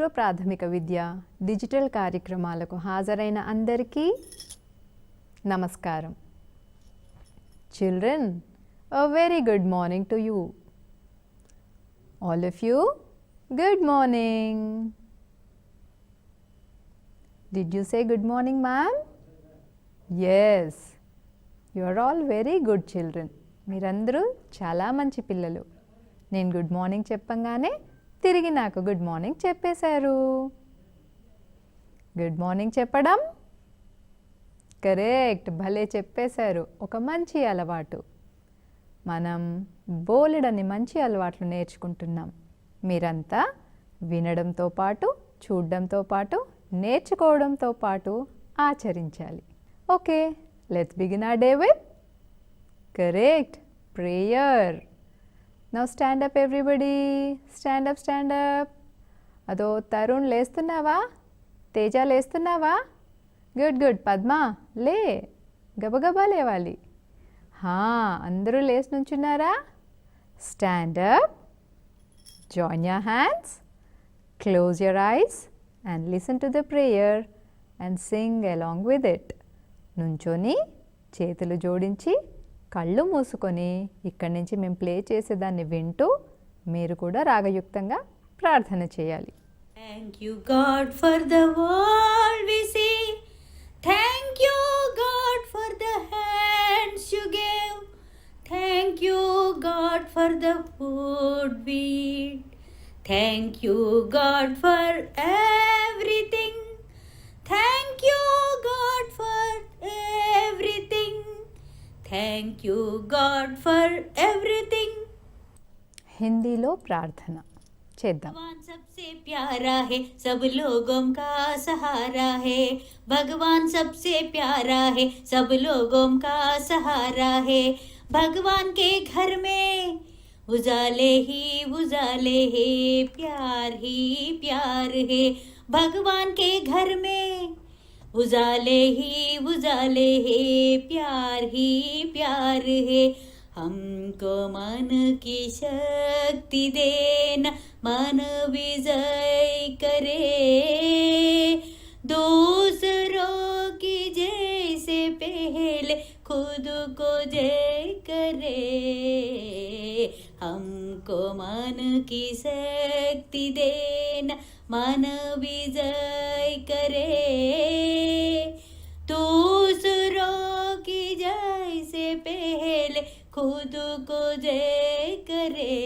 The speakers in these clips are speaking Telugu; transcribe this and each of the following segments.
పూర్వ ప్రాథమిక విద్య డిజిటల్ కార్యక్రమాలకు హాజరైన అందరికీ నమస్కారం. Children, a very good morning to you. All of you, good morning. Did you say good morning, ma'am? Yes. You are all very good children. మీరందరూ చాలా మంచి పిల్లలు. నేను గుడ్ మార్నింగ్ చెప్పంగానే తిరిగి నాకు గుడ్ మార్నింగ్ చెప్పేశారు. గుడ్ మార్నింగ్ చెప్పడం కరెక్ట్, భలే చెప్పేశారు. ఒక మంచి అలవాటు. మనం బోలెడన్ని మంచి అలవాట్లు నేర్చుకుంటున్నాం. మీరంతా వినడంతో పాటు, చూడడంతో పాటు, నేర్చుకోవడంతో పాటు ఆచరించాలి. Okay, let's begin our day with correct prayer. Now stand up everybody, stand up, stand up. అదో తరుణ్ లేస్తున్నావా? తేజ లేస్తున్నావా? Good good. పద్మ లే, గబగబా లేవాలి. అందరూ లేచి నుంచున్నారా? Stand up, join your hands, close your eyes and listen to the prayer and sing along with it. నుంచొని చేతులు జోడించి కళ్ళు మూసుకొని ఇక్కడి నుంచి మేము ప్లే చేసేదాన్ని వింటూ మీరు కూడా రాగయుక్తంగా ప్రార్థన చేయాలి. Thank you God for the world we see. Thank you God for the hands you gave. Thank you God for the food we eat. Thank you God for everything. Thank you God for everything. Thank you God for everything. హిందీలో ప్రార్థన చేద్దాం. भगवान सबसे प्यारा है, सब लोगों का सहारा है. भगवान सबसे प्यारा है, सब लोगों का सहारा है. भगवान के घर में उजाले ही है, प्यार ही प्यार है. भगवान के घर में उजाले ही है, प्यार ही प्यार है. हमको मन की शक्ति देना, मन विजय करे. दूसरों की जैसे पहले खुद को जय करे. हमको मन की शक्ति देना, मन विजय करे. दूसरों की जैसे पहले खुद को जय करे.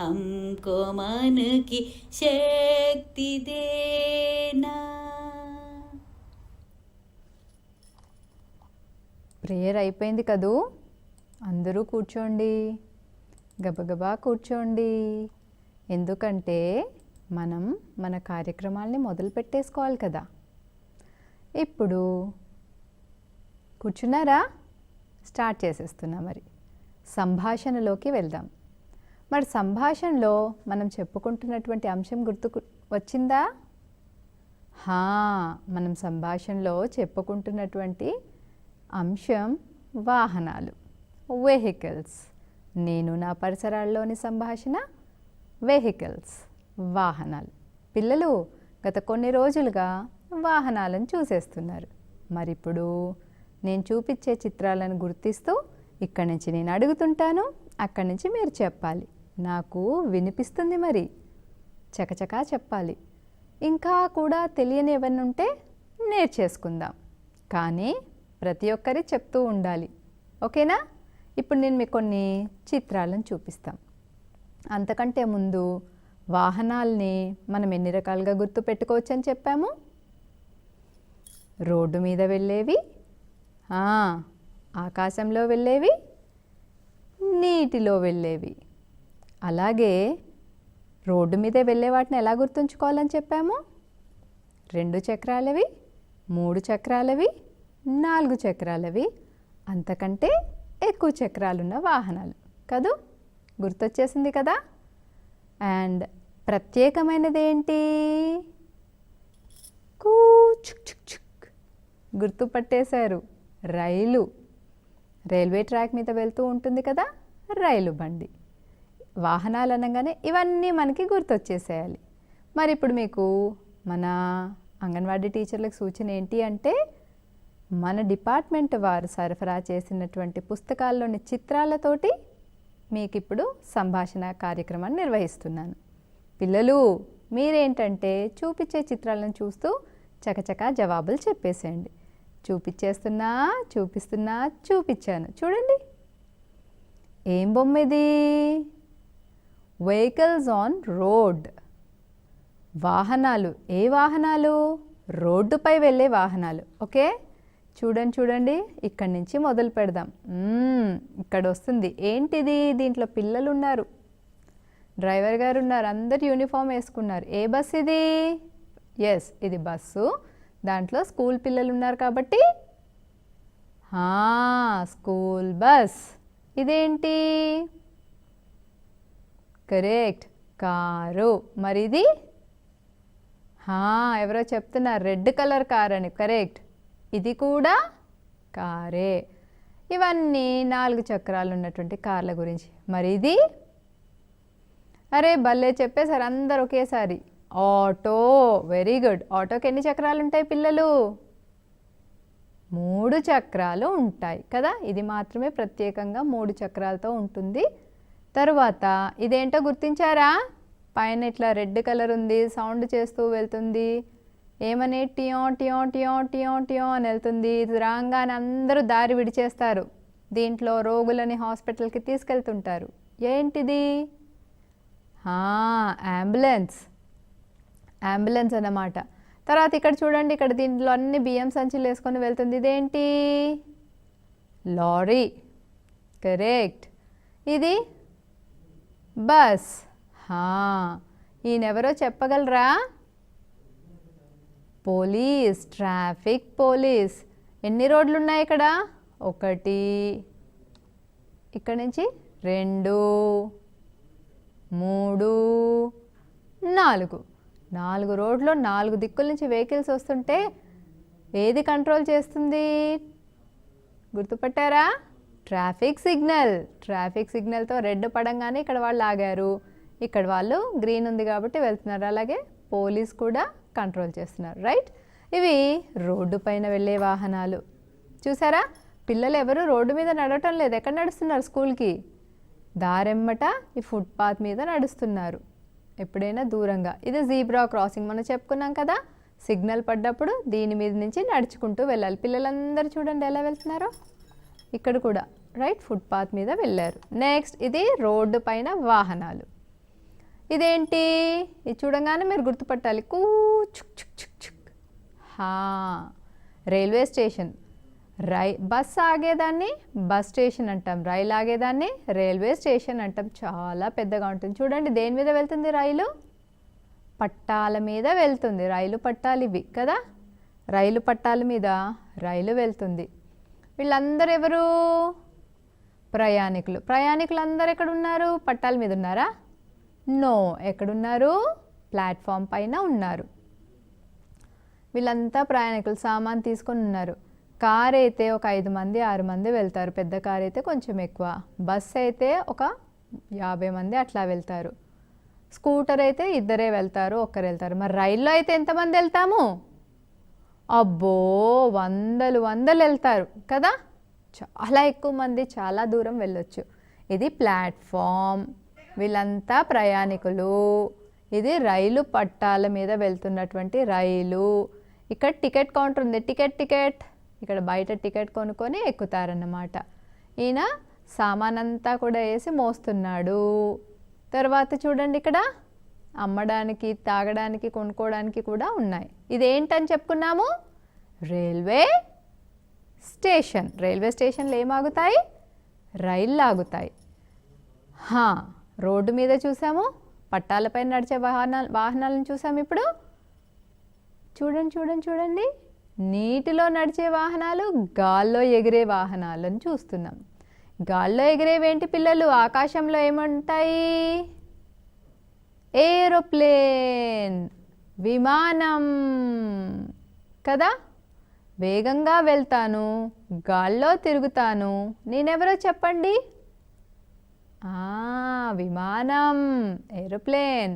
हमको मन की शक्ति देना. ప్రేయర్ అయిపోయింది కదూ. అందరూ కూర్చోండి, గబగబా కూర్చోండి. ఎందుకంటే మనం మన కార్యక్రమాల్ని మొదలు పెట్టేసుకోవాలి కదా. ఇప్పుడు కూర్చున్నారా? స్టార్ట్ చేసేస్తున్నా. మరి సంభాషణలోకి వెళ్దాం. మరి సంభాషణలో మనం చెప్పుకుంటున్నటువంటి అంశం గుర్తుకు వచ్చిందా? మనం సంభాషణలో చెప్పుకుంటున్నటువంటి అంశం వాహనాలు, వెహికల్స్. నేను నా పరిసరాల్లోని సంభాషణ వెహికల్స్, వాహనాలు. పిల్లలు గత కొన్ని రోజులుగా వాహనాలను చూసేస్తున్నారు. మరి ఇప్పుడు నేను చూపించే చిత్రాలను గుర్తిస్తూ ఇక్కడి నుంచి నేను అడుగుతుంటాను, అక్కడి నుంచి మీరు చెప్పాలి. నాకు వినిపిస్తుంది, మరి చకచకా చెప్పాలి. ఇంకా కూడా తెలియని ఏమన్నా ఉంటే నేర్చేసుకుందాం. కానీ ప్రతి ఒక్కరి చెప్తూ ఉండాలి. ఓకేనా? ఇప్పుడు నేను మీకు కొన్ని చిత్రాలను చూపిస్తాం. అంతకంటే ముందు వాహనాల్ని మనం ఎన్ని రకాలుగా గుర్తు పెట్టుకోవచ్చు అని చెప్పాము. రోడ్డు మీద వెళ్ళేవి, ఆకాశంలో వెళ్ళేవి, నీటిలో వెళ్ళేవి. అలాగే రోడ్డు మీద వెళ్ళే వాటిని ఎలా గుర్తుంచుకోవాలని చెప్పాము? 2 చక్రాలవి, 3 చక్రాలవి, 4 చక్రాలవి, అంతకంటే ఎక్కువ చక్రాలున్న వాహనాలు కదూ. గుర్తొచ్చేసింది కదా. అండ్ ప్రత్యేకమైనది ఏంటి? గుర్తుపట్టేశారు. రైలు. రైల్వే ట్రాక్ మీద వెళ్తూ ఉంటుంది కదా, రైలు బండి. వాహనాలు అనగానే ఇవన్నీ మనకి గుర్తొచ్చేసేయాలి. మరి ఇప్పుడు మీకు మన అంగన్వాడీ టీచర్లకు సూచన ఏంటి అంటే మన డిపార్ట్మెంట్ వారు సరఫరా చేసినటువంటి పుస్తకాల్లోని చిత్రాలతోటి మీకు ఇప్పుడు సంభాషణ కార్యక్రమాన్ని నిర్వహిస్తున్నాను. పిల్లలు మీరేంటంటే చూపించే చిత్రాలను చూస్తూ చకచకా జవాబులు చెప్పేసేయండి. చూపిస్తున్నా చూపించాను. చూడండి ఏం బొమ్మ ఇది? Vehicles on road. వాహనాలు. ఏ వాహనాలు? రోడ్డుపై వెళ్ళే వాహనాలు. ఓకే, చూడండి ఇక్కడి నుంచి మొదలు పెడదాం. ఇక్కడ వస్తుంది ఏంటిది? దీంట్లో పిల్లలు ఉన్నారు, డ్రైవర్ గారు ఉన్నారు, అందరు యూనిఫామ్ వేసుకున్నారు. ఏ బస్ ఇది? ఎస్, ఇది బస్సు. దాంట్లో స్కూల్ పిల్లలు ఉన్నారు కాబట్టి స్కూల్ బస్. ఇదేంటి? Correct, car. మరి ఇది ఎవరో చెప్తున్నారు రెడ్ కలర్ కార్ అని. కరెక్ట్, ఇది కూడా కారే. ఇవన్నీ 4 చక్రాలు ఉన్నటువంటి కార్ల గురించి. మరి ఇది? అరే భలే చెప్పేశారు అందరు ఒకేసారి. ఆటో. Very good. ఆటోకి ఎన్ని చక్రాలు ఉంటాయి పిల్లలు? 3 చక్రాలు ఉంటాయి కదా. ఇది మాత్రమే ప్రత్యేకంగా 3 చక్రాలతో ఉంటుంది. తరువాత ఇదేంటో గుర్తించారా? పైన ఇట్లా రెడ్ కలర్ ఉంది, సౌండ్ చేస్తూ వెళ్తుంది. ఏమని? టియో టియో టియో టియో టియో అని వెళ్తుంది. ఇది రాగానే అందరూ దారి విడిచేస్తారు. దీంట్లో రోగులని హాస్పిటల్కి తీసుకెళ్తుంటారు. ఏంటిది? అంబులెన్స్. అంబులెన్స్ అన్నమాట. తర్వాత ఇక్కడ చూడండి, ఇక్కడ దీంట్లో అన్ని బియ్యం సంచులు వేసుకొని వెళ్తుంది. ఇదేంటి? లారీ. కరెక్ట్. ఇది బస్. ఈయనెవరో చెప్పగలరా? పోలీస్. Traffic police. ఎన్ని రోడ్లు ఉన్నాయి ఇక్కడ? 1, ఇక్కడ నుంచి 2, 3, 4. 4 రోడ్లో 4 దిక్కుల నుంచి వెహికల్స్ వస్తుంటే ఏది కంట్రోల్ చేస్తుంది? గుర్తుపట్టారా? Traffic signal. ట్రాఫిక్ సిగ్నల్తో రెడ్ పడంగానే ఇక్కడ వాళ్ళు ఆగారు, ఇక్కడ వాళ్ళు గ్రీన్ ఉంది కాబట్టి వెళ్తున్నారు. అలాగే పోలీస్ కూడా కంట్రోల్ చేస్తున్నారు. రైట్. ఇవి రోడ్డు పైన వెళ్ళే వాహనాలు. చూసారా? పిల్లలు ఎవరు రోడ్డు మీద నడవటం లేదు. ఎక్కడ నడుస్తున్నారు? స్కూల్కి దారెమ్మట ఈ ఫుట్పాత్ మీద నడుస్తున్నారు. ఎప్పుడైనా దూరంగా. ఇది జీబ్రా క్రాసింగ్ మనం చెప్పుకున్నాం కదా. సిగ్నల్ పడ్డప్పుడు దీని మీద నుంచి నడుచుకుంటూ వెళ్ళాలి. పిల్లలందరూ చూడండి ఎలా వెళ్తున్నారో. ఇక్కడ కూడా రైట్ ఫుట్పాత్ మీద వెళ్ళారు. నెక్స్ట్ ఇది రోడ్డు పైన వాహనాలు. ఇదేంటి? ఇది చూడంగానే మీరు గుర్తుపట్టాలి. చుక్ చుక్ చుక్ చుక్. Railway station. బస్ ఆగేదాన్ని బస్ స్టేషన్ అంటాం, రైలు ఆగేదాన్ని రైల్వే స్టేషన్ అంటాం. చాలా పెద్దగా ఉంటుంది. చూడండి దేని మీద వెళ్తుంది రైలు? పట్టాల మీద వెళ్తుంది. రైలు పట్టాలు ఇవి కదా. రైలు పట్టాల మీద రైలు వెళ్తుంది. వీళ్ళందరూ ఎవరు? ప్రయాణికులు. ప్రయాణికులు అందరూ ఎక్కడ ఉన్నారు? పట్టాల మీద ఉన్నారా? నో. ఎక్కడున్నారు? ప్లాట్ఫామ్ పైన ఉన్నారు. వీళ్ళంతా ప్రయాణికులు సామాన్ తీసుకొని ఉన్నారు. కార్ అయితే ఒక 5 మంది 6 మంది వెళ్తారు. పెద్ద కార్ అయితే కొంచెం ఎక్కువ. బస్ అయితే ఒక 50 మంది అట్లా వెళ్తారు. స్కూటర్ అయితే 2 వెళ్తారు, 1 వెళ్తారు. మరి రైల్లో అయితే ఎంతమంది వెళ్తాము? అబ్బో వందలు వెళ్తారు కదా. చాలా ఎక్కువ మంది చాలా దూరం వెళ్ళొచ్చు. ఇది ప్లాట్ఫామ్. వీళ్ళంతా ప్రయాణికులు. ఇది రైలు పట్టాల మీద వెళ్తున్నటువంటి రైలు. ఇక్కడ టికెట్ కౌంటర్ ఉంది. టికెట్ ఇక్కడ బయట టికెట్ కొనుక్కొని ఎక్కుతారన్నమాట. ఈయన సామానంతా కూడా వేసి మోస్తున్నాడు. తర్వాత చూడండి ఇక్కడ అమ్మడానికి, తాగడానికి, కొనుక్కోవడానికి కూడా ఉన్నాయి. ఇదేంటని చెప్పుకున్నాము? Railway station. రైల్వే స్టేషన్లో ఏమాగుతాయి? రైళ్ళు ఆగుతాయి. రోడ్డు మీద చూసాము, పట్టాలపై నడిచే వాహనాలను చూసాము. ఇప్పుడు చూడండి నీటిలో నడిచే వాహనాలు, గాల్లో ఎగిరే వాహనాలను చూస్తున్నాం. గాల్లో ఎగిరేవేంటి పిల్లలు? ఆకాశంలో ఏముంటాయి? ఏరోప్లేన్, విమానం కదా. వేగంగా వెళ్తాను, గాల్లో తిరుగుతాను. నేనెవరో చెప్పండి? విమానం, ఏరోప్లేన్.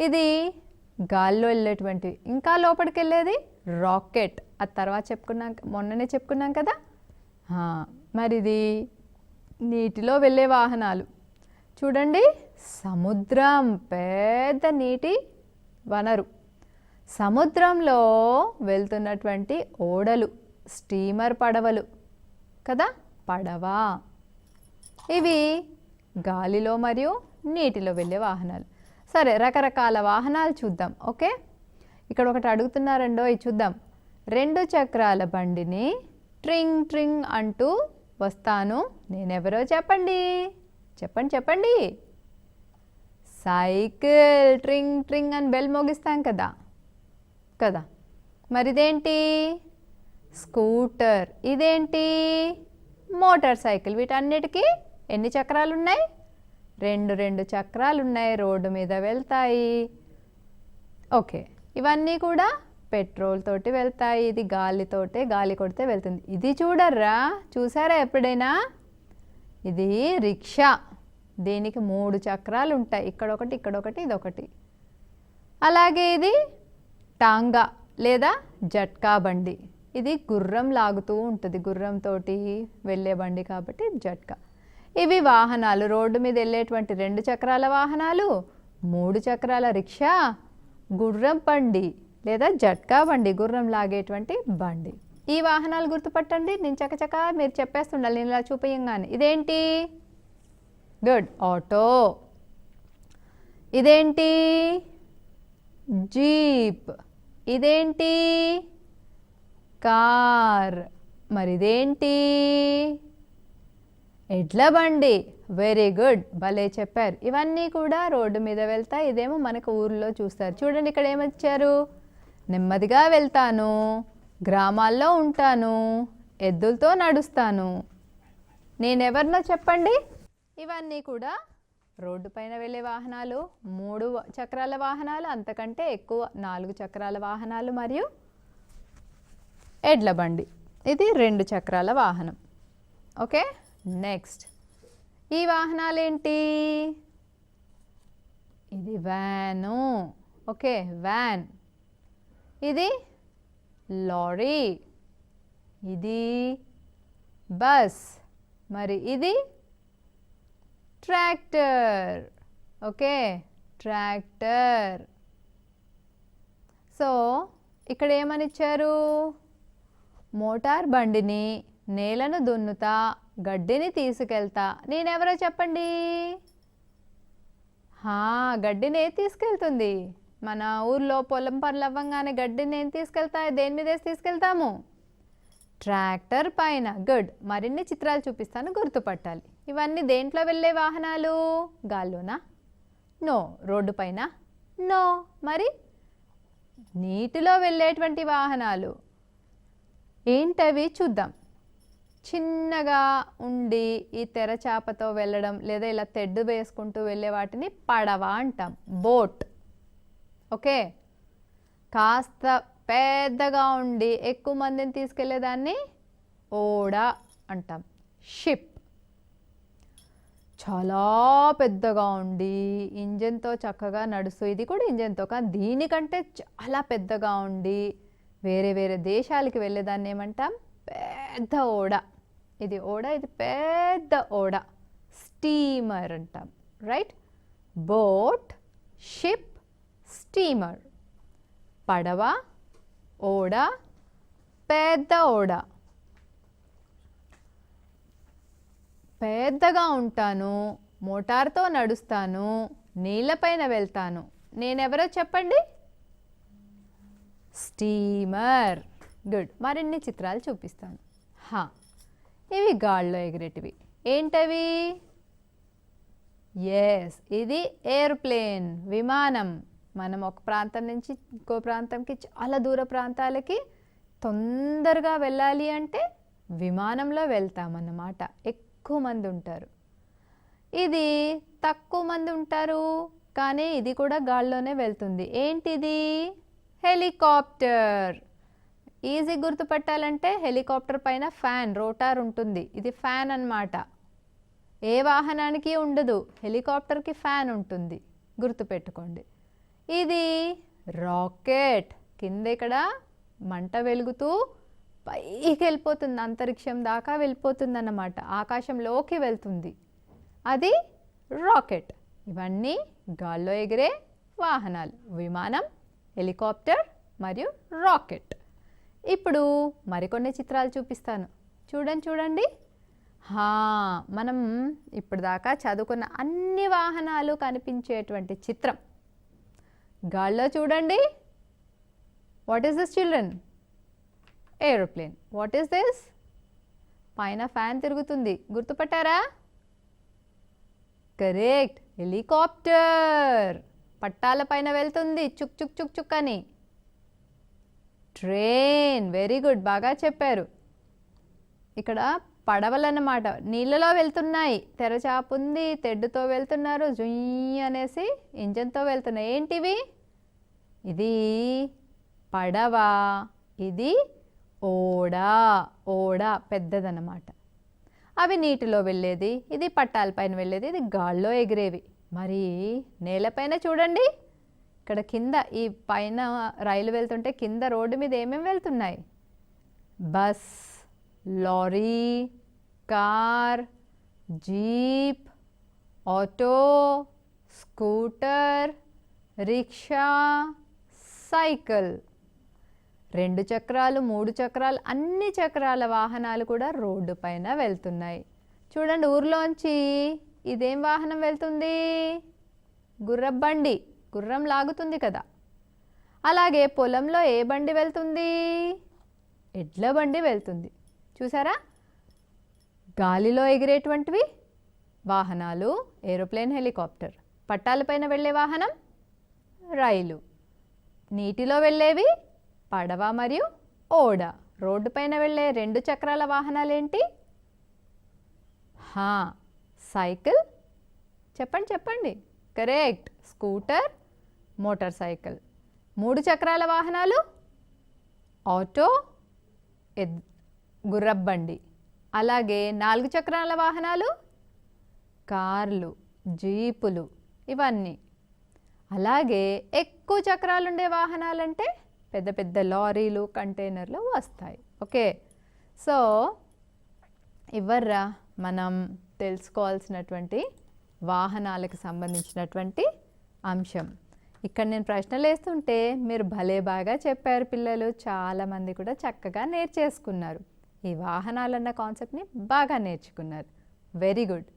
ఇది గాల్లో వెళ్ళేటువంటివి. ఇంకా లోపలికి వెళ్ళేది రాకెట్. అది తర్వాత చెప్పుకున్నాం, మొన్ననే చెప్పుకున్నాం కదా. మరి ఇది నీటిలో వెళ్ళే వాహనాలు. చూడండి, సముద్రం పెద్ద నీటి వనరు. సముద్రంలో వెళ్తున్నటువంటి ఓడలు, స్టీమర్ పడవలు కదా, పడవ. ఇవి గాలిలో మరియు నీటిలో వెళ్ళే వాహనాలు. సరే, రకరకాల వాహనాలు చూద్దాం. ఓకే, ఇక్కడ ఒకటి అడుగుతున్నారండో, ఇది చూద్దాం. 2 చక్రాల బండిని ట్రింగ్ ట్రింగ్ అంటూ వస్తాను, నేనెవరో చెప్పండి. చెప్పండి చెప్పండి. సైకిల్. ట్రింగ్ ట్రింగ్ అని బెల్ మోగిస్తాం కదా కదా. మరి ఇదేంటి? స్కూటర్. ఇదేంటి? Motor cycle. వీటన్నిటికీ ఎన్ని చక్రాలు ఉన్నాయి? 2 చక్రాలు ఉన్నాయి, రోడ్డు మీద వెళ్తాయి. ఓకే, ఇవన్నీ కూడా పెట్రోల్ తోటి వెళ్తాయి. ఇది గాలితోటే, గాలి కొడితే వెళ్తుంది. ఇది చూడర్రా, చూసారా ఎప్పుడైనా? ఇది రిక్షా. దీనికి 3 చక్రాలు ఉంటాయి, ఇక్కడొకటి, ఇక్కడొకటి, ఇదొకటి. అలాగే ఇది టాంగా లేదా జట్కా బండి. ఇది గుర్రం లాగుతూ ఉంటుంది, గుర్రంతో వెళ్ళే బండి కాబట్టి జట్కా. ఇవి వాహనాలు, రోడ్డు మీద వెళ్ళేటువంటి 2 చక్రాల వాహనాలు, 3 చక్రాల రిక్షా, గుర్రం బండి లేదా జట్కా బండి, గుర్రం లాగేటువంటి బండి. ఈ వాహనాలు గుర్తుపట్టండి. నేను చకచక మీరు చెప్పేస్తుండాలి, నేను ఇలా చూపించగానే. ఇదేంటి? Good, auto. ఇదేంటి? జీప్. ఇదేంటి? కార్. మరి ఇదేంటి? ఎడ్ల బండి. వెరీ గుడ్, భలే చెప్పారు. ఇవన్నీ కూడా రోడ్డు మీద వెళ్తాయి. ఇదేమో మనకు ఊర్లో చూస్తారు. చూడండి, ఇక్కడ ఏమొచ్చారు? నెమ్మదిగా వెళ్తాను, గ్రామాల్లో ఉంటాను, ఎద్దులతో నడుస్తాను, నేనెవరినో చెప్పండి. ఇవన్నీ కూడా రోడ్డు పైన వెళ్ళే వాహనాలు. 3 చక్రాల వాహనాలు, అంతకంటే ఎక్కువ 4 చక్రాల వాహనాలు మరియు ఎడ్ల బండి. ఇది 2 చక్రాల వాహనం. ఓకే, నెక్స్ట్ ఈ వాహనాలు ఏంటి? ఇది వ్యాను. Okay, van. ఇది లారీ. ఇది బస్. మరి ఇది ట్రాక్టర్. Okay, tractor. సో ఇక్కడ ఏమని ఇచ్చారు? మోటార్ బండిని నేలను దున్నుతా, గడ్డిని తీసుకెళ్తా, నేనెవరో చెప్పండి. గడ్డిని ఏది తీసుకెళ్తుంది? మన ఊర్లో పొలం పనులు అవ్వంగానే గడ్డిని ఏం తీసుకెళ్తాయి? దేని మీద వేసి తీసుకెళ్తాము? ట్రాక్టర్ పైన. గుడ్, మరిన్ని చిత్రాలు చూపిస్తాను, గుర్తుపట్టాలి. ఇవన్నీ దేంట్లో వెళ్ళే వాహనాలు? గాల్లోనా? నో. రోడ్డు పైన? నో. మరి నీటిలో వెళ్ళేటువంటి వాహనాలు ఏంటవి చూద్దాం. చిన్నగా ఉండి ఈ తెరచాపతో వెళ్ళడం లేదా ఇలా తెడ్డు వేసుకుంటూ వెళ్ళే వాటిని పడవ అంటాం, బోట్. ఓకే, కాస్త పెద్దగా ఉండి ఎక్కువ మందిని తీసుకెళ్లేదాన్ని ఓడ అంటాం, షిప్. చాలా పెద్దగా ఉండి ఇంజన్తో చక్కగా నడుస్తూ, ఇది కూడా ఇంజన్తో, కానీ దీనికంటే చాలా పెద్దగా ఉండి వేరే వేరే దేశాలకి వెళ్ళేదాన్ని ఏమంటాం? పెద్ద ఓడ. ఇది ఓడ, ఇది పెద్ద ఓడ, స్టీమర్ అంటాం. రైట్? Boat, ship, steamer. పడవ, ఓడ, పెద్ద ఓడ. పెద్దగా ఉంటాను, మోటార్తో నడుస్తాను, నీళ్ళపైన వెళ్తాను, నేనెవరో చెప్పండి. స్టీమర్. గుడ్, మరిన్ని చిత్రాలు చూపిస్తాను. ఇవి గాల్లో ఎగిరేటివి. ఏంటవి? ఎస్, ఇది ఎయిర్ప్లేన్, విమానం. మనం ఒక ప్రాంతం నుంచి ఇంకో ప్రాంతంకి, చాలా దూర ప్రాంతాలకి తొందరగా వెళ్ళాలి అంటే విమానంలో వెళ్తామన్నమాట. ఎక్కువ మంది ఉంటారు. ఇది తక్కువ మంది ఉంటారు, కానీ ఇది కూడా గాల్లోనే వెళ్తుంది. ఏంటిది? హెలికాప్టర్. ఈజీ గుర్తుపట్టాలంటే హెలికాప్టర్ పైన ఫ్యాన్, రోటార్ ఉంటుంది. ఇది ఫ్యాన్ అన్నమాట. ఏ వాహనానికి ఉండదు, హెలికాప్టర్కి ఫ్యాన్ ఉంటుంది, గుర్తుపెట్టుకోండి. ఇది రాకెట్. కింద ఇక్కడ మంట వెలుగుతూ పైకి వెళ్ళిపోతుంది, అంతరిక్షం దాకా వెళ్ళిపోతుంది అన్నమాట, ఆకాశంలోకి వెళ్తుంది. అది రాకెట్. ఇవన్నీ గాల్లో ఎగిరే వాహనాలు, విమానం, హెలికాప్టర్ మరియు రాకెట్. ఇప్పుడు మరికొన్ని చిత్రాలు చూపిస్తాను, చూడండి. మనం ఇప్పటిదాకా చదువుకున్న అన్ని వాహనాలు కనిపించేటువంటి చిత్రం. గాల్లో చూడండి. What is this children? Aeroplane. What is this? పైన ఫ్యాన్ తిరుగుతుంది, గుర్తుపట్టారా? Correct, helicopter. పట్టాల పైన వెళ్తుంది, చుక్ చుక్ చుక్ చుక్ అని. ట్రైన్. వెరీ గుడ్, బాగా చెప్పారు. ఇక్కడ పడవలన్నమాట, నీళ్ళలో వెళ్తున్నాయి. తెరచాపుంది, తెడ్డుతో వెళ్తున్నారు, జుయ్ అనేసి ఇంజన్తో వెళ్తున్నాయి. ఏంటివి? ఇది పడవ, ఇది ఓడ పెద్దదన్నమాట. అవి నీటిలో వెళ్ళేది, ఇది పట్టాలపైన వెళ్ళేది, ఇది గాల్లో ఎగిరేవి. మరి నేలపైన చూడండి, ఇక్కడ కింద ఈ పైన రైలు వెళ్తుంటే కింద రోడ్డు మీద ఏమేమి వెళ్తున్నాయి? Bus, lorry, car, jeep, auto, scooter, rickshaw, cycle. 2 చక్రాలు, 3 చక్రాలు, అన్ని చక్రాల వాహనాలు కూడా రోడ్డు పైన వెళ్తున్నాయి. చూడండి, ఊర్లోంచి ఇదేం వాహనం వెళ్తుంది? గుర్రబండి, గుర్రం లాగుతుంది కదా. అలాగే పొలంలో ఏ బండి వెళ్తుంది? ఎడ్ల బండి వెళ్తుంది. చూసారా? గాలిలో ఎగిరేటువంటివి వాహనాలు ఏరోప్లేన్, హెలికాప్టర్. పట్టాలపైన వెళ్ళే వాహనం రైలు. నీటిలో వెళ్ళేవి పడవ మరియు ఓడ. రోడ్డు పైన వెళ్ళే 2 చక్రాల వాహనాలు ఏంటి? సైకిల్. చెప్పండి. Correct, scooter, motor cycle. 3 చక్రాల వాహనాలు ఆటో, గుర్రబండి. అలాగే 4 చక్రాల వాహనాలు కార్లు, జీపులు, ఇవన్నీ. అలాగే ఎక్కువ చక్రాలు ఉండే వాహనాలంటే పెద్ద పెద్ద లారీలు, కంటైనర్లు వస్తాయి. ఓకే, సో ఇవర్రా మనం తెలుసుకోవాల్సినటువంటి వాహనాలకు సంబంధించినటువంటి అంశం. ఇక్కడ నేను ప్రశ్నలు వేస్తుంటే మీరు భలే బాగా చెప్పారు పిల్లలు. చాలామంది కూడా చక్కగా నేర్చేసుకున్నారు. ఈ వాహనాలన్న కాన్సెప్ట్ని బాగా నేర్చుకున్నారు. Very good.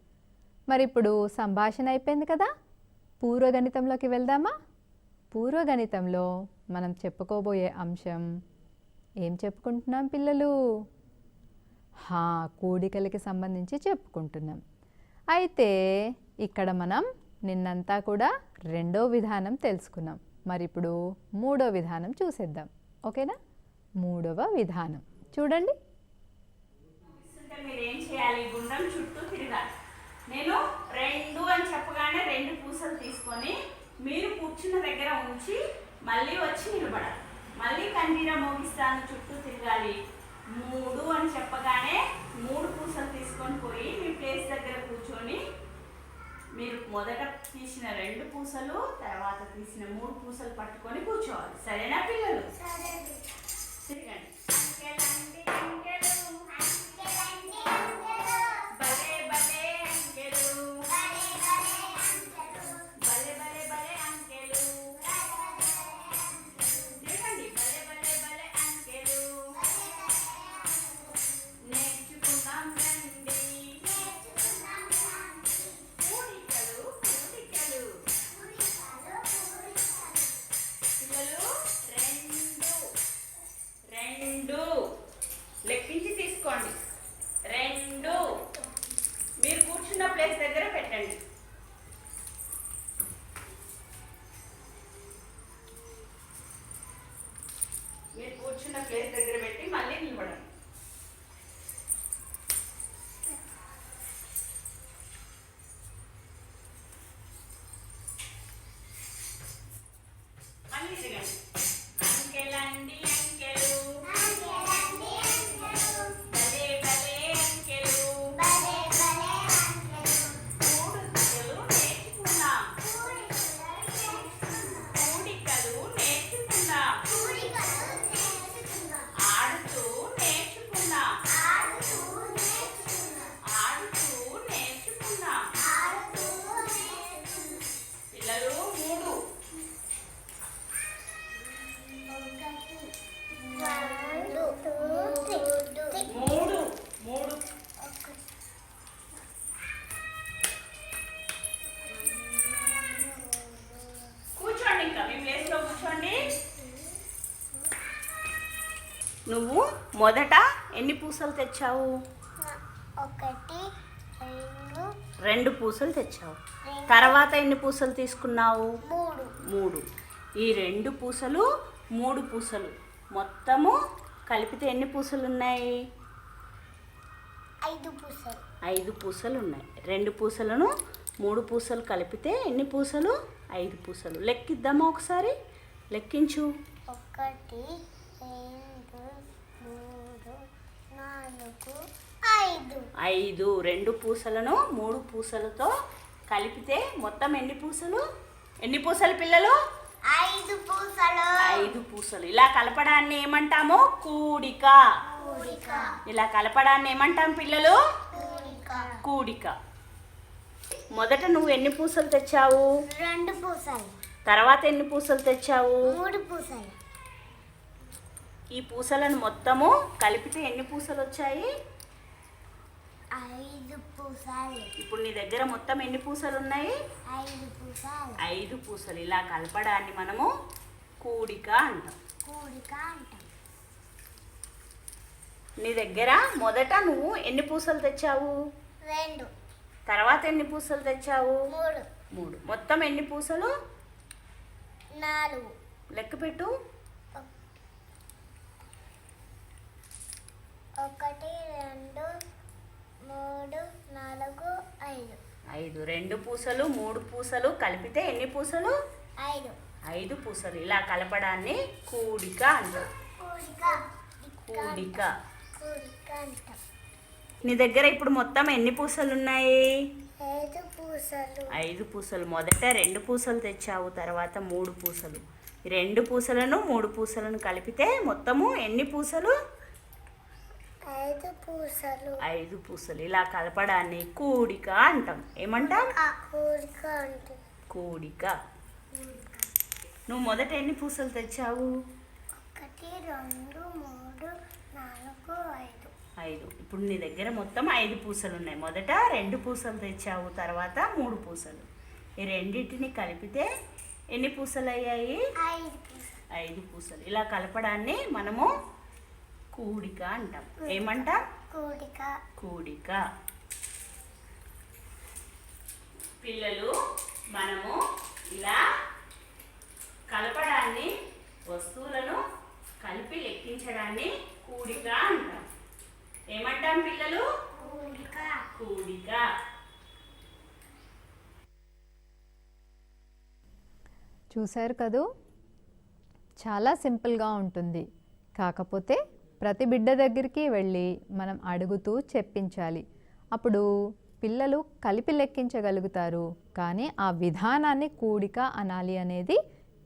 మరి ఇప్పుడు సంభాషణ అయిపోయింది కదా, పూర్వగణితంలోకి వెళ్దామా? పూర్వగణితంలో మనం చెప్పుకోబోయే అంశం ఏం చెప్పుకుంటున్నాం పిల్లలు? కూడికలకి సంబంధించి చెప్పుకుంటున్నాం. అయితే ఇక్కడ మనం నిన్నంతా కూడా 2వ విధానం తెలుసుకున్నాం. మరి ఇప్పుడు 3వ విధానం చూసేద్దాం. ఓకేనా? 3వ విధానం చూడండి. మీరు ఏం చేయాలి? గుండ్రం చుట్టూ తిరగాలి. నేను 2 అని చెప్పగానే 2 పూసలు తీసుకొని మీరు కూర్చున్న దగ్గర ఉంచి మళ్ళీ వచ్చి నిలబడాలి. మళ్ళీ కందీర మోగిస్తాను, చుట్టూ తిరగాలి. 3 అని చెప్పగానే 3 పూసలు తీసుకొని పోయి మీ ప్లేస్ దగ్గర కూర్చొని మీరు మొదట తీసిన 2 పూసలు, తర్వాత తీసిన 3 పూసలు పట్టుకొని కూర్చోవాలి. సరేనా పిల్లలు? తిరగండి. లెక్కించి తీసుకోండి. 2 మీరు కూర్చున్న ప్లేస్ దగ్గర పెట్టండి. మీరు కూర్చున్న ప్లేస్ దగ్గర పెట్టి మళ్ళీ నిలబడండి. మళ్ళీ తిరగండి. అంకెలండి అంకెలు, కూడికలు నువ్వు మొదట ఎన్ని పూసలు తెచ్చావు? 1 2 పూసలు తెచ్చావు. తర్వాత ఎన్ని పూసలు తీసుకున్నావు? 3. ఈ 2 పూసలు 3 పూసలు మొత్తము కలిపితే ఎన్ని పూసలు ఉన్నాయి? 5 పూసలు. 5 పూసలు ఉన్నాయి. 2 పూసలను 3 పూసలు కలిపితే ఎన్ని పూసలు? 5 పూసలు. లెక్కిద్దామా ఒకసారి? లెక్కించు. 1 2 3 4 5. 5. 2 పూసలను 3 పూసలతో కలిపితే మొత్తం ఎన్ని పూసలు? ఎన్ని పూసలు పిల్లలు? 5 పూసలు. 5 పూసలు. ఇలా కలపడాన్ని ఏమంటాము? కూడిక. ఇలా కలపడాన్ని ఏమంటాం పిల్లలు? కూడిక. మొదట నువ్వు ఎన్ని పూసలు తెచ్చావు? 2 పూసలు. తర్వాత ఎన్ని పూసలు తెచ్చావు? 3 పూసలు. ఈ పూసలను మొత్తము కలిపితే ఎన్ని పూసలు వచ్చాయి? 5 పూసలు. ఇప్పుడు నీ దగ్గర మొత్తం ఎన్ని పూసలు ఉన్నాయి? 5 పూసలు. 5 పూసలు. ఇలా కలపడాన్ని మనము కూడిక అంటాం. నీ దగ్గర మొదట నువ్వు ఎన్ని పూసలు తెచ్చావు? 2. తర్వాత ఎన్ని పూసలు తెచ్చావు? 3. మొత్తం ఎన్ని పూసలు? 4. లెక్క పెట్టు. 1 2 3 4 5. 5. 2 పూసలు 3 పూసలు కలిపితే ఎన్ని పూసలు? 5. 5 పూసలు. ఇలా కలపడాన్ని కూడిక అంటాం. కూడిక. అంటాం. నీ దగ్గర ఇప్పుడు మొత్తం ఎన్ని పూసలు ఉన్నాయి? 5 పూసలు. 5 పూసలు. మొదట 2 పూసలు తెచ్చావు, తర్వాత 3 పూసలు. ఈ 2 పూసలను 3 పూసలను కలిపితే మొత్తము ఎన్ని పూసలు? 5 పూసలు. 5 పూసలు. ఇలా కలపడాన్ని కూడిక అంటాం. ఏమంటాం? కూడిక అంటాం. కూడిక. నువ్వు మొదట ఎన్ని పూసలు తెచ్చావు? 1 2 3 4 5. 5. ఇప్పుడు నీ దగ్గర మొత్తం 5 పూసలు ఉన్నాయి. మొదట 2 పూసలు తెచ్చావు, తర్వాత 3 పూసలు. ఈ రెండింటిని కలిపితే ఎన్ని పూసలు అయ్యాయి? 5 పూసలు. 5 పూసలు. ఇలా కలపడాన్ని మనము కూడిక అంటాం. ఏమంటాం? కూడిక. పిల్లలు, మనము ఇలా కలపడాన్ని, వస్తువులను కలిపి లెక్కించడాన్ని కూడిక అంటాం. ఏమంటాం పిల్లలు? కూడిక. చూశారు కదూ, చాలా సింపుల్గా ఉంటుంది. కాకపోతే ప్రతి బిడ్డ దగ్గరికి వెళ్ళి మనం అడుగుతూ చెప్పించాలి. అప్పుడు పిల్లలు కలిపి లెక్కించగలుగుతారు. కానీ ఆ విధానాన్ని కూడిక అనాలి అనేది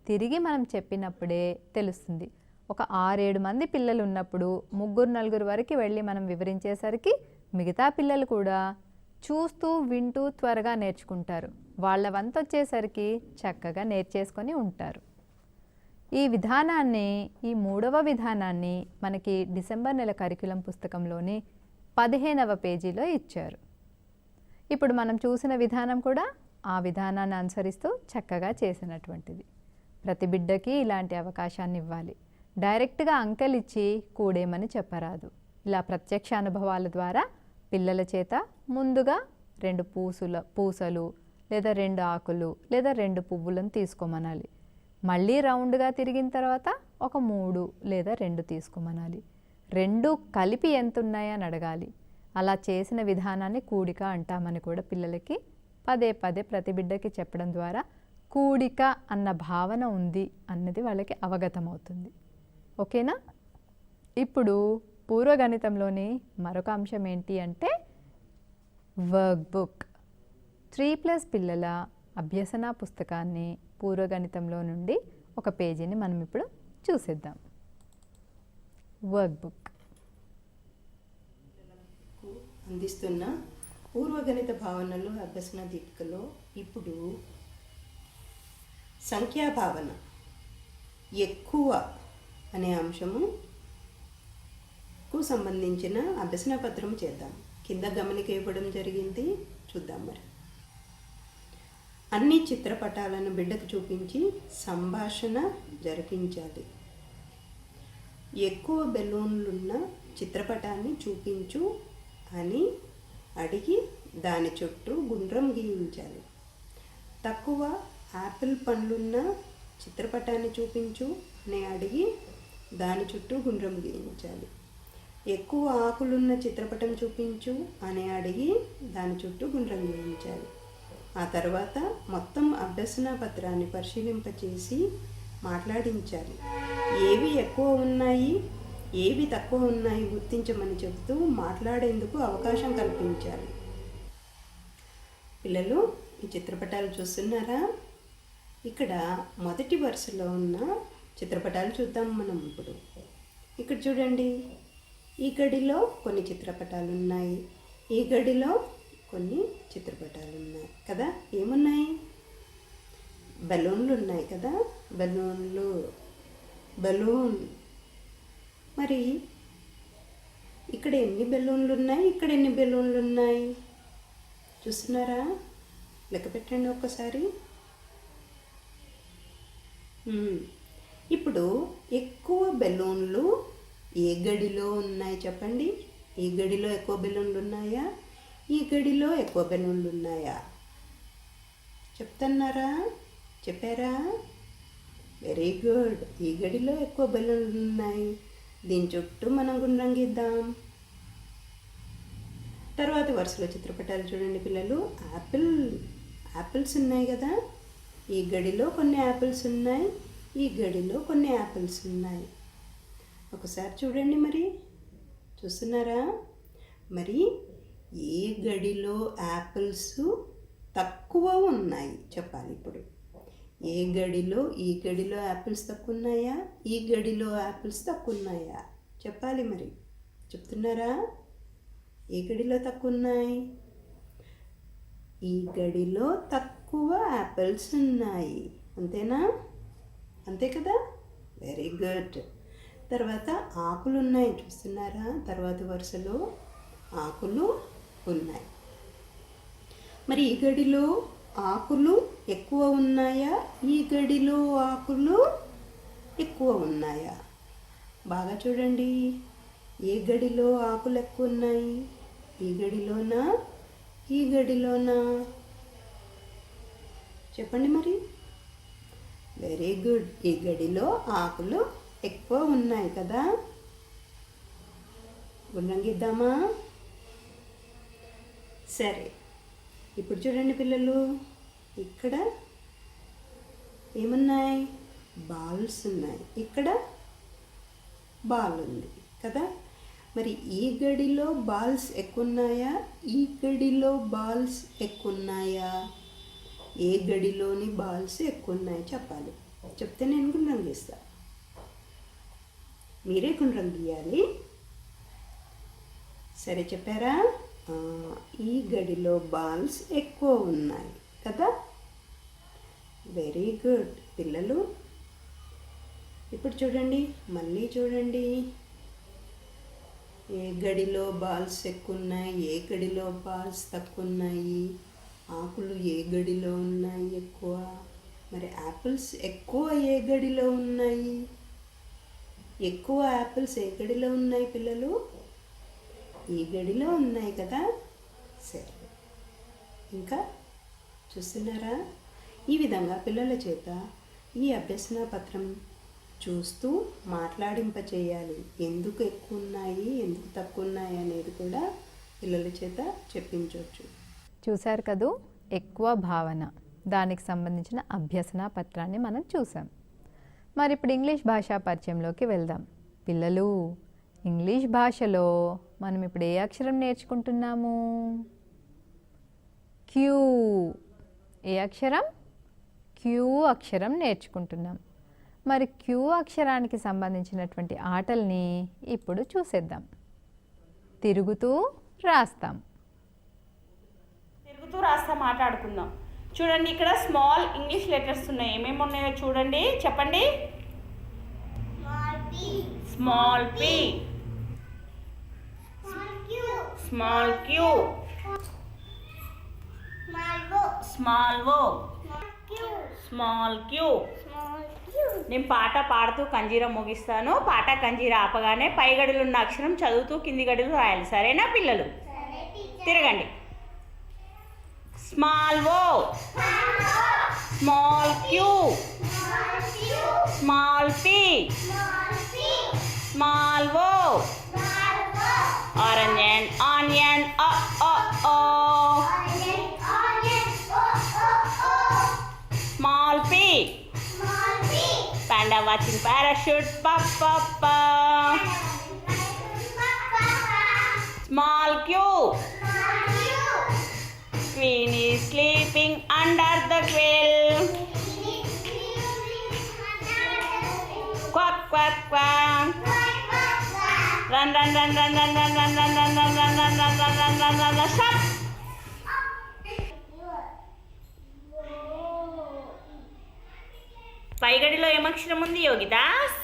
తిరిగి మనం చెప్పినప్పుడే తెలుస్తుంది. ఒక 6-7 మంది పిల్లలు ఉన్నప్పుడు 3-4 వరకు వెళ్ళి మనం వివరించేసరికి మిగతా పిల్లలు కూడా చూస్తూ వింటూ త్వరగా నేర్చుకుంటారు. వాళ్ళ వంతు వచ్చేసరికి చక్కగా నేర్చేసుకొని ఉంటారు. ఈ విధానాన్ని, ఈ 3వ విధానాన్ని మనకి డిసెంబర్ నెల కరిక్యులం పుస్తకంలోని 15వ పేజీలో ఇచ్చారు. ఇప్పుడు మనం చూసిన విధానం కూడా ఆ విధానాన్ని అనుసరిస్తూ చక్కగా చేసినటువంటిది. ప్రతి బిడ్డకి ఇలాంటి అవకాశాన్ని ఇవ్వాలి. డైరెక్ట్గా అంకెలు ఇచ్చి కూడేమని చెప్పరాదు. ఇలా ప్రత్యక్ష అనుభవాల ద్వారా పిల్లల చేత ముందుగా 2 పూసలు లేదా 2 ఆకులు లేదా 2 పువ్వులను తీసుకోమనాలి. మళ్ళీ రౌండ్గా తిరిగిన తర్వాత ఒక 3 లేదా 2 తీసుకోమనాలి. 2 కలిపి ఎంత ఉన్నాయని అడగాలి. అలా చేసిన విధానాన్ని కూడిక అంటామని కూడా పిల్లలకి పదే ప్రతి బిడ్డకి చెప్పడం ద్వారా కూడిక అన్న భావన ఉంది అన్నది వాళ్ళకి అవగతమవుతుంది. ఓకేనా? ఇప్పుడు పూర్వగణితంలోని మరొక అంశం ఏంటి అంటే వర్క్ బుక్. 3+ పిల్లల అభ్యసన పుస్తకాన్ని పూర్వగణితంలో నుండి ఒక పేజీని మనం ఇప్పుడు చూసేద్దాం. వర్క్ బుక్ అందిస్తున్న పూర్వగణిత భావనలు అభ్యసన దీపికలో ఇప్పుడు సంఖ్యాభావన ఎక్కువ అనే అంశముకు సంబంధించిన అభ్యసన పత్రం చేద్దాం. కింద గమనిక ఇవ్వడం జరిగింది, చూద్దాం. మరి అన్ని చిత్రపటాలను బిడ్డకు చూపించి సంభాషణ జరిపించాలి. ఎక్కువ బెలూన్లున్న చిత్రపటాన్ని చూపించు అని అడిగి దాని చుట్టూ గుండ్రం గీయించాలి. తక్కువ యాపిల్ పండ్లున్న చిత్రపటాన్ని చూపించు అని అడిగి దాని చుట్టూ గుండ్రం గీయించాలి. ఎక్కువ ఆకులున్న చిత్రపటం చూపించు అని అడిగి దాని చుట్టూ గుండ్రం గీయించాలి. ఆ తర్వాత మొత్తం అభ్యసన పత్రాన్ని పరిశీలింపచేసి మాట్లాడించాలి. ఏవి ఎక్కువ ఉన్నాయి, ఏవి తక్కువ ఉన్నాయి గుర్తించమని చెబుతూ మాట్లాడేందుకు అవకాశం కల్పించాలి. పిల్లలు, ఈ చిత్రపటాలు చూస్తున్నారా? ఇక్కడ మొదటి వరుసలో ఉన్న చిత్రపటాలు చూద్దాం మనం ఇప్పుడు. ఇక్కడ చూడండి, ఈ గడిలో కొన్ని చిత్రపటాలు ఉన్నాయి, ఈ గడిలో కొన్ని చిత్రపటాలు ఉన్నాయి కదా. ఏమున్నాయి? బెలూన్లు ఉన్నాయి కదా, బెలూన్. మరి ఇక్కడ ఎన్ని బెలూన్లు ఉన్నాయి, ఇక్కడ ఎన్ని బెలూన్లు ఉన్నాయి చూస్తున్నారా? లెక్క పెట్టండి ఒక్కసారి. ఇప్పుడు ఎక్కువ బెలూన్లు ఏ గడిలో ఉన్నాయి చెప్పండి. ఈ గడిలో ఎక్కువ బెలూన్లు ఉన్నాయా, ఈ గడిలో ఎక్కువ బెలూన్లు ఉన్నాయా? చెప్తున్నారా? చెప్పారా? Very good. ఈ గడిలో ఎక్కువ బెలూన్లు ఉన్నాయి. దీని చుట్టూ మనం గుండ్రం గీద్దాం. తర్వాత వరుసలో చిత్రపటాలు చూడండి పిల్లలు. యాపిల్స్ ఉన్నాయి కదా. ఈ గడిలో కొన్ని యాపిల్స్ ఉన్నాయి, ఈ గడిలో కొన్ని యాపిల్స్ ఉన్నాయి. ఒకసారి చూడండి, మరి చూస్తున్నారా? మరి ఏ గడిలో యాపిల్స్ తక్కువ ఉన్నాయి చెప్పాలి ఇప్పుడు. ఏ గడిలో, ఈ గడిలో యాపిల్స్ తక్కువ ఉన్నాయా, ఈ గడిలో యాపిల్స్ తక్కువ ఉన్నాయా చెప్పాలి. మరి చెప్తున్నారా? ఏ గడిలో తక్కువ ఉన్నాయి? ఈ గడిలో తక్కువ యాపిల్స్ ఉన్నాయి. అంతేనా? అంతే కదా. Very good. తర్వాత ఆకులు ఉన్నాయి చూస్తున్నారా? తర్వాత వరుసలో ఆకులు ఉన్నాయి. మరి ఈ గడిలో ఆకులు ఎక్కువ ఉన్నాయా, ఈ గడిలో ఆకులు ఎక్కువ ఉన్నాయా? బాగా చూడండి. ఏ గడిలో ఆకులు ఎక్కువ ఉన్నాయి? ఈ గడిలోనా, ఈ గడిలోనా? చెప్పండి మరి. Very good. ఈ గడిలో ఆకులు ఎక్కువ ఉన్నాయి కదా. గుండ్రం గీద్దామా? సరే, ఇప్పుడు చూడండి పిల్లలు. ఇక్కడ ఏమున్నాయి? బాల్స్ ఉన్నాయి. ఇక్కడ బాల్ ఉంది కదా. మరి ఈ గడిలో బాల్స్ ఎక్కువ ఉన్నాయా, ఈ గడిలో బాల్స్ ఎక్కువ ఉన్నాయా? ఏ గడిలోని బాల్స్ ఎక్కువ ఉన్నాయి చెప్పాలి. చెప్తే నేను గుండ్రం గీస్తా. మీరే గుండ్రం గీయాలి. సరే, చెప్పారా? ఈ గడిలో బాల్స్ ఎక్కువ ఉన్నాయి కదా. వెరీ గుడ్ పిల్లలు. ఇప్పుడు చూడండి, మళ్ళీ చూడండి. ఏ గడిలో బాల్స్ ఎక్కువ ఉన్నాయి, ఏ గడిలో బాల్స్ తక్కువ ఉన్నాయి? ఆకులు ఏ గడిలో ఉన్నాయి ఎక్కువ? మరి యాపిల్స్ ఎక్కువ ఏ గడిలో ఉన్నాయి? ఎక్కువ యాపిల్స్ ఏ గడిలో ఉన్నాయి పిల్లలు? ఈ గడిలో ఉన్నాయి కదా. సరే, ఇంకా చూస్తున్నారా? ఈ విధంగా పిల్లల చేత ఈ అభ్యసన పత్రం చూస్తూ మాట్లాడింప చేయాలి. ఎందుకు ఎక్కువ ఉన్నాయి, ఎందుకు తక్కువ ఉన్నాయి అనేది కూడా పిల్లల చేత చెప్పించవచ్చు. చూశారు కదూ, ఎక్కువ భావన, దానికి సంబంధించిన అభ్యసన పత్రాన్ని మనం చూసాం. మరి ఇప్పుడు ఇంగ్లీష్ భాషా పరిచయంలోకి వెళ్దాం. పిల్లలు, ఇంగ్లీష్ భాషలో మనం ఇప్పుడు ఏ అక్షరం నేర్చుకుంటున్నాము? క్యూ. ఏ అక్షరం? క్యూ అక్షరం నేర్చుకుంటున్నాం. మరి క్యూ అక్షరానికి సంబంధించినటువంటి ఆటల్ని ఇప్పుడు చూసేద్దాం. తిరుగుతూ రాస్తాం. తిరుగుతూ రాస్తా మాట్లాడుకుందాం. చూడండి, ఇక్కడ స్మాల్ ఇంగ్లీష్ లెటర్స్ ఉన్నాయి. ఏమేమి ఉన్నాయో చూడండి, చెప్పండి. Small P, small Q, small O, small Q. Small Q. నేను పాట పాడుతూ కంజీరా ముగిస్తాను. పాట కంజీరా ఆపగానే పై గడిలో ఉన్న అక్షరం చదువుతూ కింది గడిలో రాయాలి. సరేనా పిల్లలు? తిరగండి. Small O, small Q, small P, small O, orange and onion O, small P, panda watching parachute pa. Small Q, queen is sleeping under the quill. Quack quack quack. Run. Stop. పై గడిలో ఏమక్షరం ఉంది యోగిత?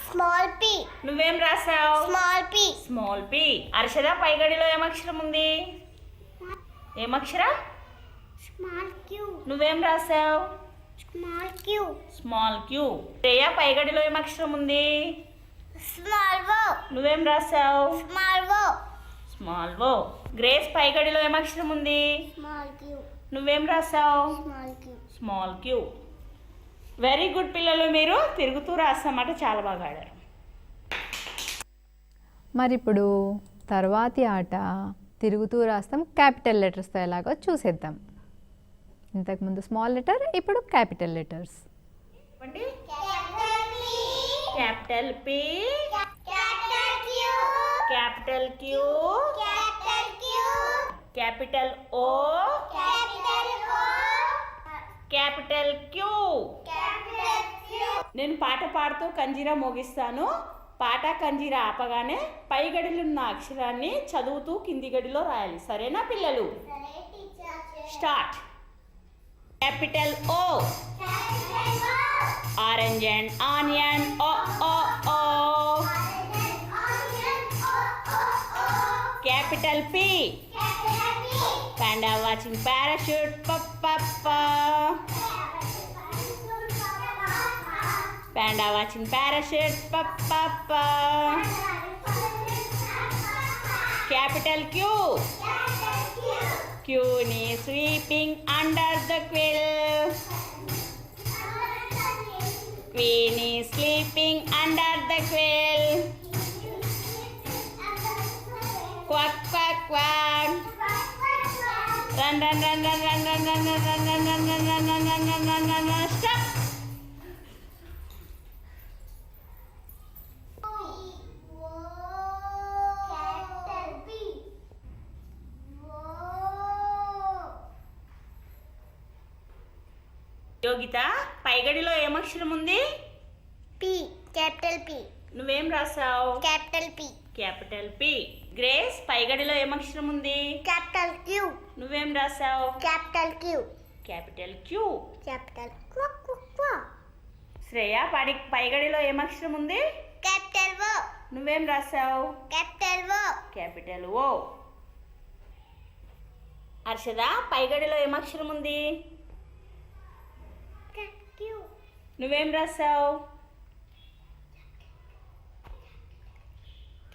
Small P. నువ్వేం రాసావు? Small P. Small P. Arshada పై గడిలో ఏమక్షరం ఉంది? ఏమక్షరం? Small Q. నువ్వేం రాసావు? Small Q. Small Q. Shreya పై గడిలో ఏమక్షరం ఉంది? Small O. నువ్వేం రాసావు? Small O. Small O. Grace పై గడిలో ఏమక్షరం ఉంది? Small Q. నువ్వేం రాసావు? Small Q. Small Q. Very good పిల్లలు, మీరు తిరుగుతూ రాస్తామాట చాలా బాగా ఆడారు. మరి ఇప్పుడు తర్వాతి ఆట తిరుగుతూ రాస్తాం క్యాపిటల్ లెటర్స్తో ఎలాగో చూసేద్దాం. ఇంతకుముందు స్మాల్ లెటర్, ఇప్పుడు క్యాపిటల్ లెటర్స్. చెప్పండి. Capital P, capital Q, capital O, capital Q. నేను పాట పాడుతూ కంజీరా మోగిస్తాను. పాట కంజీరా ఆపగానే పై గడిలున్న అక్షరాన్ని చదువుతూ కింది గడిలో రాయాలి. సరేనా పిల్లలు? Start. Capital O, orange and onion O. Capital P, panda watching parachute pa. Panda watching parachute pa. Capital Q, queen is sweeping under the quill. Queen is sleeping under the quill. Quack quack quack. Run. Stop. Yogita పై గడిలో ఏమక్షరం ఉంది? P. Capital P. నువ్వేం రాసావు? Capital P. Capital P. Grace పై గడిలో ఏమక్షరం ఉంది? Capital Q. నువ్వేం రాసావు? Capital Q. Capital Q. Capital Q. Shreya పై గడిలో ఏమక్షరం ఉంది? Capital O. నువ్వేం రాసావు? Capital O. Capital O. Harshada పై గడిలో ఏమక్షరం ఉంది? Q. నువ్వేం రాసావు?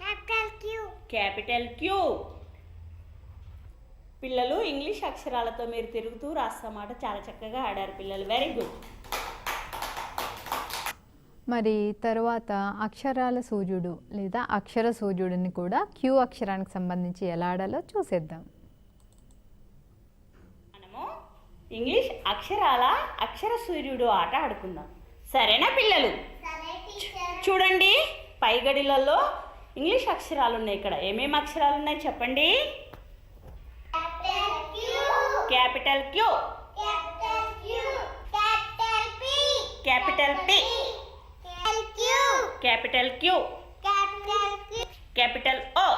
Capital Q. Capital Q. పిల్లలు ఇంగ్లీష్ అక్షరాలతో మీరు తిరుగుతూ రాస్తామాట చాలా చక్కగా ఆడారు పిల్లలు. Very good. మరి తరువాత అక్షరాల సూర్యుడు లేదా అక్షర సూర్యుడిని కూడా క్యూ అక్షరానికి సంబంధించి ఎలా ఆడాలో చూసేద్దాం. మనము ఇంగ్లీష్ అక్షరాల అక్షర సూర్యుడు ఆట ఆడుకుందాం. సరేనా పిల్లలు? చూడండి పై గడిలలో ఇంగ్లీష్ అక్షరాలు ఉన్నాయి. ఇక్కడ ఏమేమి అక్షరాలు ఉన్నాయి చెప్పండి. Capital Q, capital P, capital Q, capital O.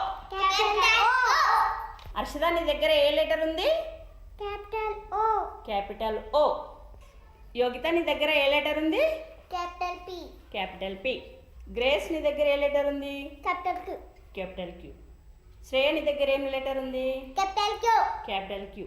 Harshada నీ దగ్గర ఏ లెటర్ ఉంది? Capital O. యోగిత నీ దగ్గర ఏ లెటర్ ఉంది? Capital P. గ్రేస్ నీ దగ్గర ఏ లెటర్ ఉంది? Capital Q. శ్రేయ నీ దగ్గర ఏం లెటర్ ఉంది? Capital Q.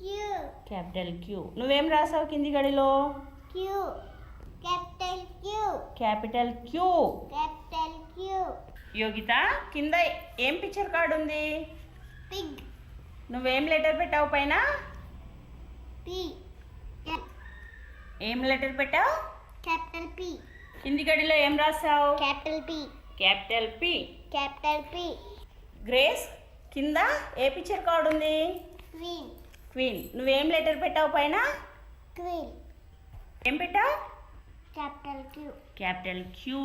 Q. Capital Q. నువ్వేం రాసావు కింది గడిలో? Q. Capital Q. Capital Q. Capital Q. Yogita, కింద ఏం పిక్చర్ కార్డ్ ఉంది? Pig. నువ్వేం లెటర్ పెట్టావు పైన? P. ఏం లెటర్ పెట్టావు? Capital P. కింది గడిలో ఏం రాసావు? Capital P. Capital P. Capital P. Grace, కింద ఏ పిక్చర్ కార్డ్ ఉంది? Queen. క్వీన్. నువ్వేం లెటర్ పెట్టావు పైన? Queen. ఏం పెట్టావు? Capital Q. Capital Q.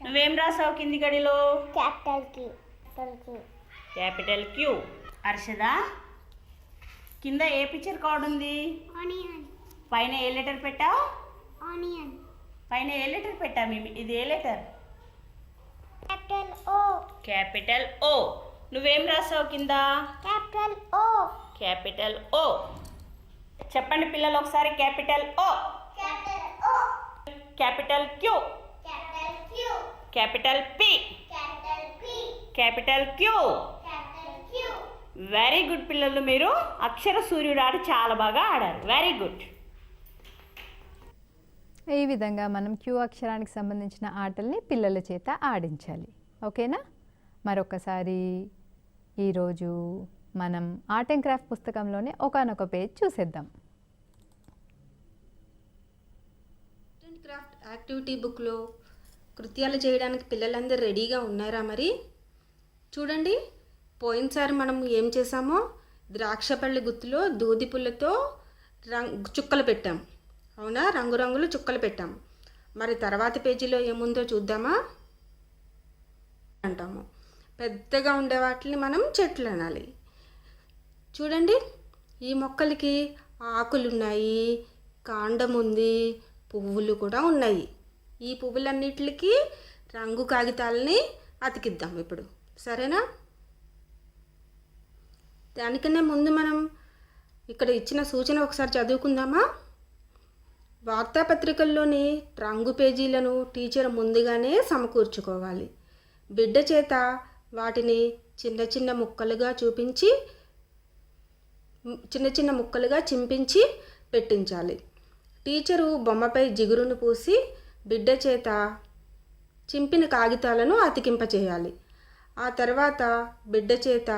నువ్వేం రాసావు కింది గడిలో? Capital Q. Capital Q. Capital Q. Arshada, కింద ఏ పిక్చర్ కార్డ్ ఉంది? Onion. పైన ఏ లెటర్ పెట్టావు? Onion. పైన ఏ లెటర్ పెట్టాము? ఇది ఏ letter? Capital O. Capital O. నువ్వేం రాసావు కింద? Capital O. Capital O. చెప్పండి పిల్లలు ఒకసారి. Capital O. Capital O. Capital Q. Capital Q. Capital P. Capital P. Capital Q. Capital Q. Very good పిల్లలు, మీరు అక్షర సూర్యుడు ఆట చాలా బాగా ఆడారు. Very good. ఈ విధంగా మనం క్యూ అక్షరానికి సంబంధించిన ఆటల్ని పిల్లల చేత ఆడించాలి. ఓకేనా? మరొకసారి ఈరోజు మనం ఆర్ట్ అండ్ క్రాఫ్ట్ పుస్తకంలోనే ఒకానొక పేజ్ చూసేద్దాం. ఆర్ట్ అండ్ క్రాఫ్ట్ యాక్టివిటీ బుక్లో కృత్యాలు చేయడానికి పిల్లలందరూ రెడీగా ఉన్నారా? మరి చూడండి, పోయినసారి మనం ఏం చేసామో ద్రాక్షపల్లి గుత్తులో దూది పుల్లతో చుక్కలు పెట్టాం. అవునా? రంగురంగులు చుక్కలు పెట్టాం. మరి తర్వాత పేజీలో ఏముందో చూద్దామా? అంటాము పెద్దగా ఉండే వాటిని మనం చెట్లు అనాలి. చూడండి, ఈ మొక్కలకి ఆకులు ఉన్నాయి, కాండం ఉంది, పువ్వులు కూడా ఉన్నాయి. ఈ పువ్వులన్నిటికి రంగు కాగితాలని అతికిద్దాం ఇప్పుడు. సరేనా? దానికన్నా ముందు మనం ఇక్కడ ఇచ్చిన సూచన ఒకసారి చదువుకుందామా? వార్తాపత్రికల్లోని రంగు పేజీలను టీచర్ ముందుగానే సమకూర్చుకోవాలి. బిడ్డ చేత వాటిని చిన్న చిన్న ముక్కలుగా చింపించి పెట్టించాలి. టీచరు బొమ్మపై జిగురును పూసి బిడ్డ చేత చింపిన కాగితాలను అతికింపచేయాలి. ఆ తర్వాత బిడ్డ చేత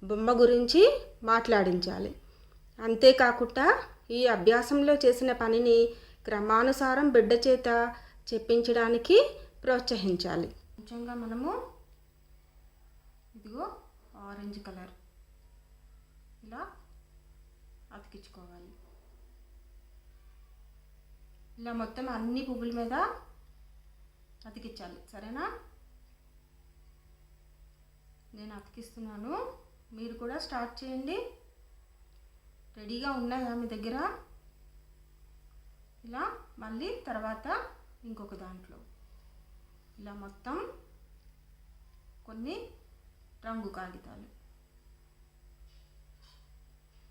బొమ్మ గురించి మాట్లాడించాలి. అంతేకాకుండా ఈ అభ్యాసంలో చేసిన పనిని క్రమానుసారం బిడ్డ చేత చెప్పించడానికి ప్రోత్సహించాలి. కొంచెంగా మనము ఇదిగో ఆరెంజ్ కలర్ ఇలా అతికించుకోవాలి. ఇలా మొత్తం అన్ని పువ్వుల మీద అతికించాలి. సరేనా? నేను అతికిస్తున్నాను, మీరు కూడా స్టార్ట్ చేయండి. రెడీగా ఉన్నాయా మీ దగ్గర? ఇలా మళ్ళీ తర్వాత ఇంకొక దాంట్లో ఇలా మొత్తం కొన్ని రంగు కాగితాలు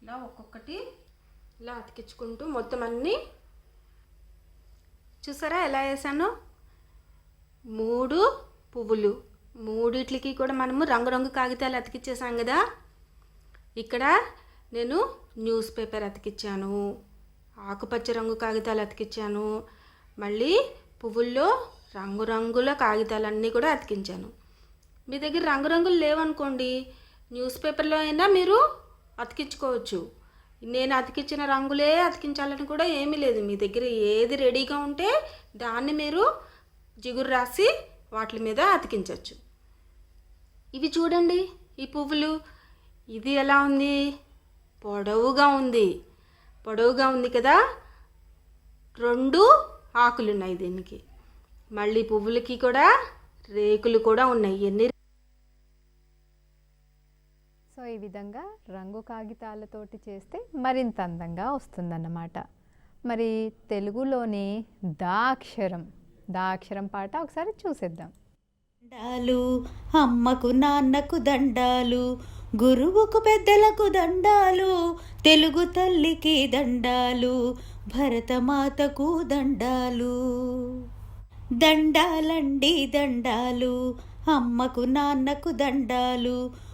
ఇలా ఒక్కొక్కటి ఇలా అతికించుకుంటూ మొత్తం అన్నీ చూసారా ఎలా వేసానో? 3 పువ్వులు, మూడిట్లకి కూడా మనము రంగురంగు కాగితాలు అతికిచ్చేసాం కదా. ఇక్కడ నేను న్యూస్ పేపర్ అతికిచ్చాను, ఆకుపచ్చ రంగు కాగితాలు అతికిచ్చాను, మళ్ళీ పువ్వుల్లో రంగురంగుల కాగితాలన్నీ కూడా అతికించాను. మీ దగ్గర రంగురంగులు లేవనుకోండి, న్యూస్ పేపర్లో అయినా మీరు అతికించుకోవచ్చు. నేను అతికించిన రంగులే అతికించాలని కూడా ఏమీ లేదు. మీ దగ్గర ఏది రెడీగా ఉంటే దాన్ని మీరు జిగురు రాసి వాటి మీద అతికించవచ్చు. ఇవి చూడండి, ఈ పువ్వులు, ఇది ఎలా ఉంది? పొడవుగా ఉంది కదా. 2 ఆకులు ఉన్నాయి దీనికి. మళ్ళీ పువ్వులకి కూడా రేకులు కూడా ఉన్నాయి. సో ఈ విధంగా రంగు కాగితాలతోటి చేస్తే మరింత అందంగా వస్తుందన్నమాట. మరి తెలుగులోని దా అక్షరం పాట ఒకసారి చూసేద్దాం. దండాలు అమ్మకు నాన్నకు దండాలు, గురువుకు పెద్దలకు దండాలు, తెలుగు తల్లికి దండాలు, భరతమాతకు దండాలు. దండాలండి దండాలు, అమ్మకు నాన్నకు దండాలు,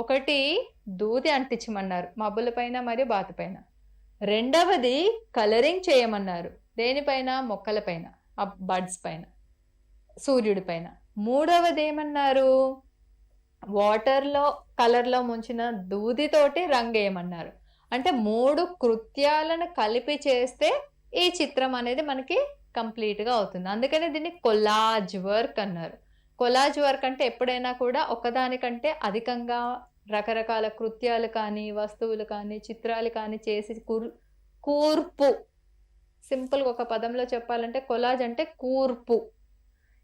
ఒకటి దూది అంటించమన్నారు మబ్బుల పైన మరియు బాతు పైన. రెండవది కలరింగ్ చేయమన్నారు దేనిపైన? మొక్కల పైన, బడ్స్ పైన, సూర్యుడి పైన. మూడవది ఏమన్నారు? వాటర్లో కలర్లో ముంచిన దూదితోటి రంగు వేయమన్నారు. అంటే 3 కృత్యాలను కలిపి చేస్తే ఈ చిత్రం అనేది మనకి కంప్లీట్గా అవుతుంది. అందుకనే దీన్ని కొలాజ్ వర్క్ అన్నారు. కొలాజ్ వర్క్ అంటే ఎప్పుడైనా కూడా ఒకదానికంటే అధికంగా రకరకాల కృత్యాలు కానీ వస్తువులు కానీ చిత్రాలు కానీ చేసి కూర్పు. సింపుల్గా ఒక పదంలో చెప్పాలంటే కొలాజ్ అంటే కూర్పు.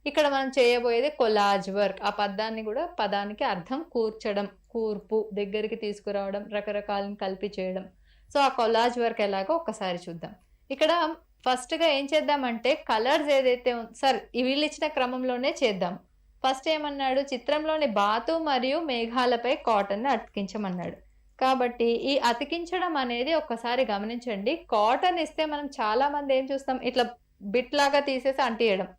ఇక్కడ మనం చేయబోయేది కొలాజ్ వర్క్. ఆ పదానికి అర్థం కూర్చడం, కూర్పు, దగ్గరికి తీసుకురావడం, రకరకాలను కలిపి చేయడం. సో ఆ కొలాజ్ వర్క్ ఎలాగో ఒక్కసారి చూద్దాం. ఇక్కడ ఫస్ట్గా ఏం చేద్దామంటే కలర్స్ ఏదైతే సరే వీళ్ళు ఇచ్చిన క్రమంలోనే చేద్దాం. ఫస్ట్ ఏమన్నాడు? చిత్రంలోని బాతు మరియు మేఘాలపై కాటన్ అతికించమన్నాడు. కాబట్టి ఈ అతికించడం అనేది ఒక్కసారి గమనించండి. కాటన్ ఇస్తే మనం చాలా మంది ఏం చూస్తాం, ఇట్లా బిట్ లాగా తీసేసి అంటియడం,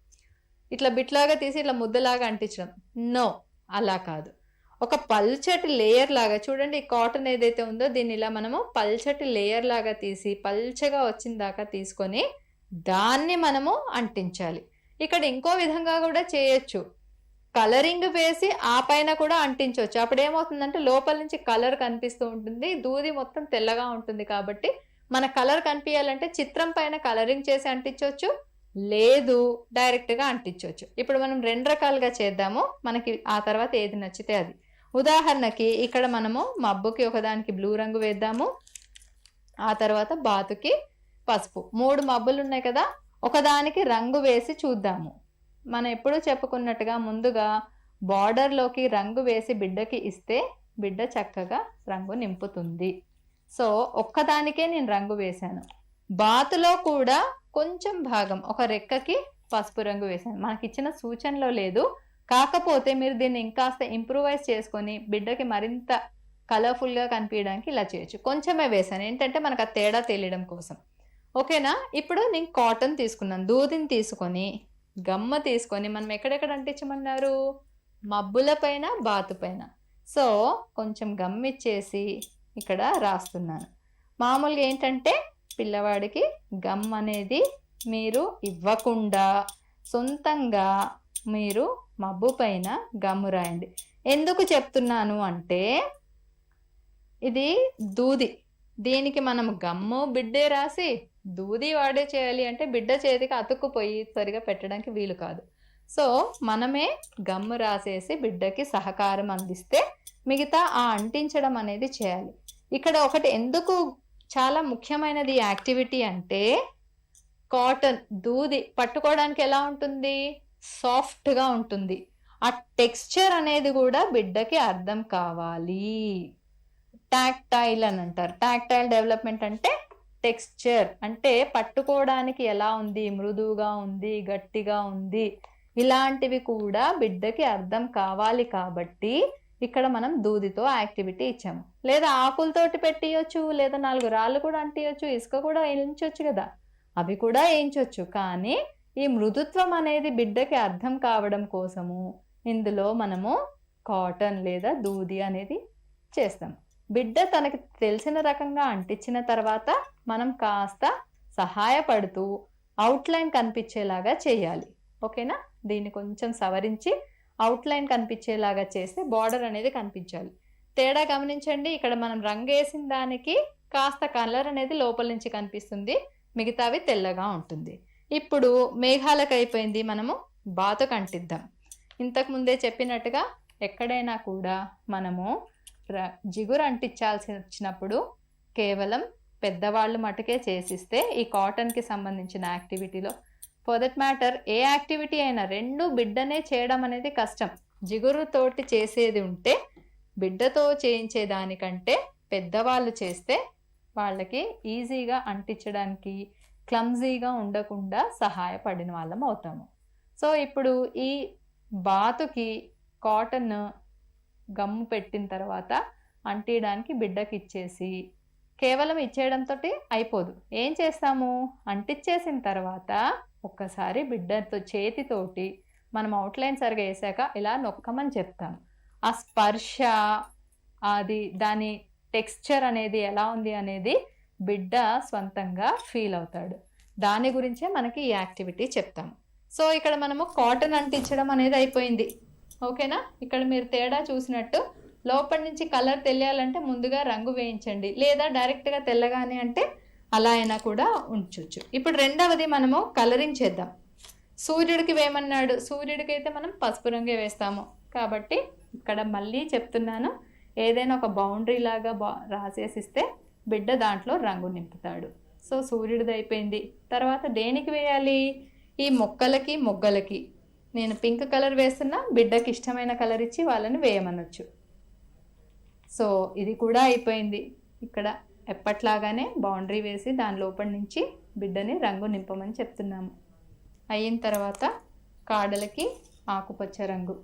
ఇట్లా బిట్ లాగా తీసి ఇట్లా ముద్దలాగా అంటించడం. నో, అలా కాదు. ఒక పల్చటి లేయర్ లాగా చూడండి. ఈ కాటన్ ఏదైతే ఉందో దీన్ని ఇలా మనము పల్చటి లేయర్ లాగా తీసి పల్చగా వచ్చిన దాకా తీసుకొని దాన్ని మనము అంటించాలి. ఇక్కడ ఇంకో విధంగా కూడా చేయొచ్చు. కలరింగ్ వేసి ఆ పైన కూడా అంటించవచ్చు. అప్పుడు ఏమవుతుందంటే లోపల నుంచి కలర్ కనిపిస్తూ ఉంటుంది, దూది మొత్తం తెల్లగా ఉంటుంది. కాబట్టి మన కలర్ కనిపించాలంటే చిత్రం పైన కలరింగ్ చేసి అంటించవచ్చు, లేదు డైరెక్ట్గా అంటించవచ్చు. ఇప్పుడు మనం 2 రకాలుగా చేద్దాము, మనకి ఆ తర్వాత ఏది నచ్చితే అది. ఉదాహరణకి ఇక్కడ మనము మబ్బుకి ఒకదానికి బ్లూ రంగు వేద్దాము, ఆ తర్వాత బాతుకి పసుపు. 3 మబ్బులు ఉన్నాయి కదా, ఒకదానికి రంగు వేసి చూద్దాము. మనం ఎప్పుడూ చెప్పుకున్నట్టుగా ముందుగా బార్డర్లోకి రంగు వేసి బిడ్డకి ఇస్తే బిడ్డ చక్కగా రంగు నింపుతుంది. సో ఒక్కదానికే నేను రంగు వేశాను. బాతులో కూడా కొంచెం భాగం ఒక రెక్కకి పసుపు రంగు వేశాను. మనకి ఇచ్చిన సూచనలో లేదు, కాకపోతే మీరు దీన్ని ఇంకాస్త ఇంప్రూవైజ్ చేసుకొని బిడ్డకి మరింత కలర్ఫుల్గా కనిపించడానికి ఇలా చేయొచ్చు. కొంచెమే వేశాను, ఏంటంటే మనకు ఆ తేడా తెలియడం కోసం. ఓకేనా? ఇప్పుడు నేను కాటన్ తీసుకున్నాను, దూదిని తీసుకొని గమ్మ తీసుకొని మనం ఎక్కడెక్కడ అంటించమన్నారు? మబ్బుల పైన బాతు పైన. సో కొంచెం గమ్మిచ్చేసి ఇక్కడ రాస్తున్నాను. మామూలుగా ఏంటంటే పిల్లవాడికి గమ్ అనేది మీరు ఇవ్వకుండా సొంతంగా మీరు మబ్బు పైన గమ్ము రాయండి. ఎందుకు చెప్తున్నాను అంటే ఇది దూది, దీనికి మనం గమ్ము బిడ్డే రాసి దూది వాడే చేయాలి అంటే బిడ్డ చేతికి అతుక్కుపోయి సరిగా పెట్టడానికి వీలు కాదు. సో మనమే గమ్ము రాసేసి బిడ్డకి సహకారం అందిస్తే మిగతా ఆ అంటించడం అనేది చేయాలి. ఇక్కడ ఒకటి ఎందుకు చాలా ముఖ్యమైనది యాక్టివిటీ అంటే కాటన్ దూది పట్టుకోవడానికి ఎలా ఉంటుంది? సాఫ్ట్గా ఉంటుంది. ఆ టెక్స్చర్ అనేది కూడా బిడ్డకి అర్థం కావాలి. టాక్టైల్ అని అంటారు. టాక్టైల్ డెవలప్మెంట్ అంటే టెక్స్చర్ అంటే పట్టుకోవడానికి ఎలా ఉంది, మృదువుగా ఉంది, గట్టిగా ఉంది, ఇలాంటివి కూడా బిడ్డకి అర్థం కావాలి. కాబట్టి ఇక్కడ మనం దూదితో యాక్టివిటీ ఇచ్చాము. లేదా ఆకులతోటి పెట్టియొచ్చు, లేదా 4 రాళ్ళు కూడా అంటియొచ్చు, ఇసుక కూడా వేయించవచ్చు కదా, అవి కూడా వేయించవచ్చు. కానీ ఈ మృదుత్వం అనేది బిడ్డకి అర్థం కావడం కోసము ఇందులో మనము కాటన్ లేదా దూది అనేది చేస్తాం. బిడ్డ తనకి తెలిసిన రకంగా అంటించిన తర్వాత మనం కాస్త సహాయపడుతూ అవుట్లైన్ కనిపించేలాగా చేయాలి. ఓకేనా? దీన్ని కొంచెం సవరించి అవుట్లైన్ కనిపించేలాగా చేస్తే బార్డర్ అనేది కనిపించాలి. తేడా గమనించండి. ఇక్కడ మనం రంగు వేసిన దానికి కాస్త కలర్ అనేది లోపల నుంచి కనిపిస్తుంది, మిగతావి తెల్లగా ఉంటుంది. ఇప్పుడు మేఘాలకు అయిపోయింది, మనము బాతుకు అంటిద్దాం. ఇంతకు ముందే చెప్పినట్టుగా ఎక్కడైనా కూడా మనము జిగురు అంటించాల్సి వచ్చినప్పుడు కేవలం పెద్దవాళ్ళు మటుకే చేసిస్తే ఈ కాటన్కి సంబంధించిన యాక్టివిటీలో ఫర్ దట్ మ్యాటర్ ఏ యాక్టివిటీ అయినా 2 బిడ్డనే చేయడం అనేది కష్టం. జిగురుతోటి చేసేది ఉంటే బిడ్డతో చేయించేదానికంటే పెద్దవాళ్ళు చేస్తే వాళ్ళకి ఈజీగా అంటించడానికి క్లమ్జీగా ఉండకుండా సహాయపడిన వాళ్ళం అవుతాము. సో ఇప్పుడు ఈ బాతుకి కాటన్ గమ్ము పెట్టిన తర్వాత అంటించడానికి బిడ్డకి ఇచ్చేసి కేవలం ఇచ్చేయడంతో అయిపోదు. ఏం చేస్తాము? అంటించేసిన తర్వాత ఒక్కసారి బిడ్డతో చేతితోటి మనం అవుట్లైన్ సరిగా వేసాక ఇలా నొక్కమని చెప్తాము. ఆ స్పర్శ అది దాని టెక్స్చర్ అనేది ఎలా ఉంది అనేది బిడ్డ స్వంతంగా ఫీల్ అవుతాడు. దాని గురించే మనకి ఈ యాక్టివిటీ చెప్తాం. సో ఇక్కడ మనము కాటన్ అంటించడం అనేది అయిపోయింది. ఓకేనా? ఇక్కడ మీరు తేడా చూసినట్టు లోపల నుంచి కలర్ తెలియాలంటే ముందుగా రంగు వేయించండి, లేదా డైరెక్ట్గా తెల్లగానే అంటే అలా అయినా కూడా ఉంచవచ్చు. ఇప్పుడు రెండవది మనము కలరింగ్ చేద్దాం. సూర్యుడికి వేయమన్నాడు, సూర్యుడికి అయితే మనం పసుపు రంగే వేస్తాము. కాబట్టి ఇక్కడ మళ్ళీ చెప్తున్నాను, ఏదైనా ఒక బౌండరీ లాగా రాసేసిస్తే బిడ్డ దాంట్లో రంగు నింపుతాడు. సో సూర్యుడిది అయిపోయింది. తర్వాత దేనికి వేయాలి? ఈ మొక్కలకి మొగ్గలకి నేను పింక్ కలర్ వేస్తున్నా, బిడ్డకి ఇష్టమైన కలర్ ఇచ్చి వాళ్ళని వేయమనొచ్చు. సో ఇది కూడా అయిపోయింది. ఇక్కడ ఎప్పట్లాగానే బౌండరీ వేసి దాని లోపల నుంచి బిడ్డని రంగు నింపమని చెప్తున్నాము. అయిన తర్వాత కాడలకి ఆకుపచ్చ రంగు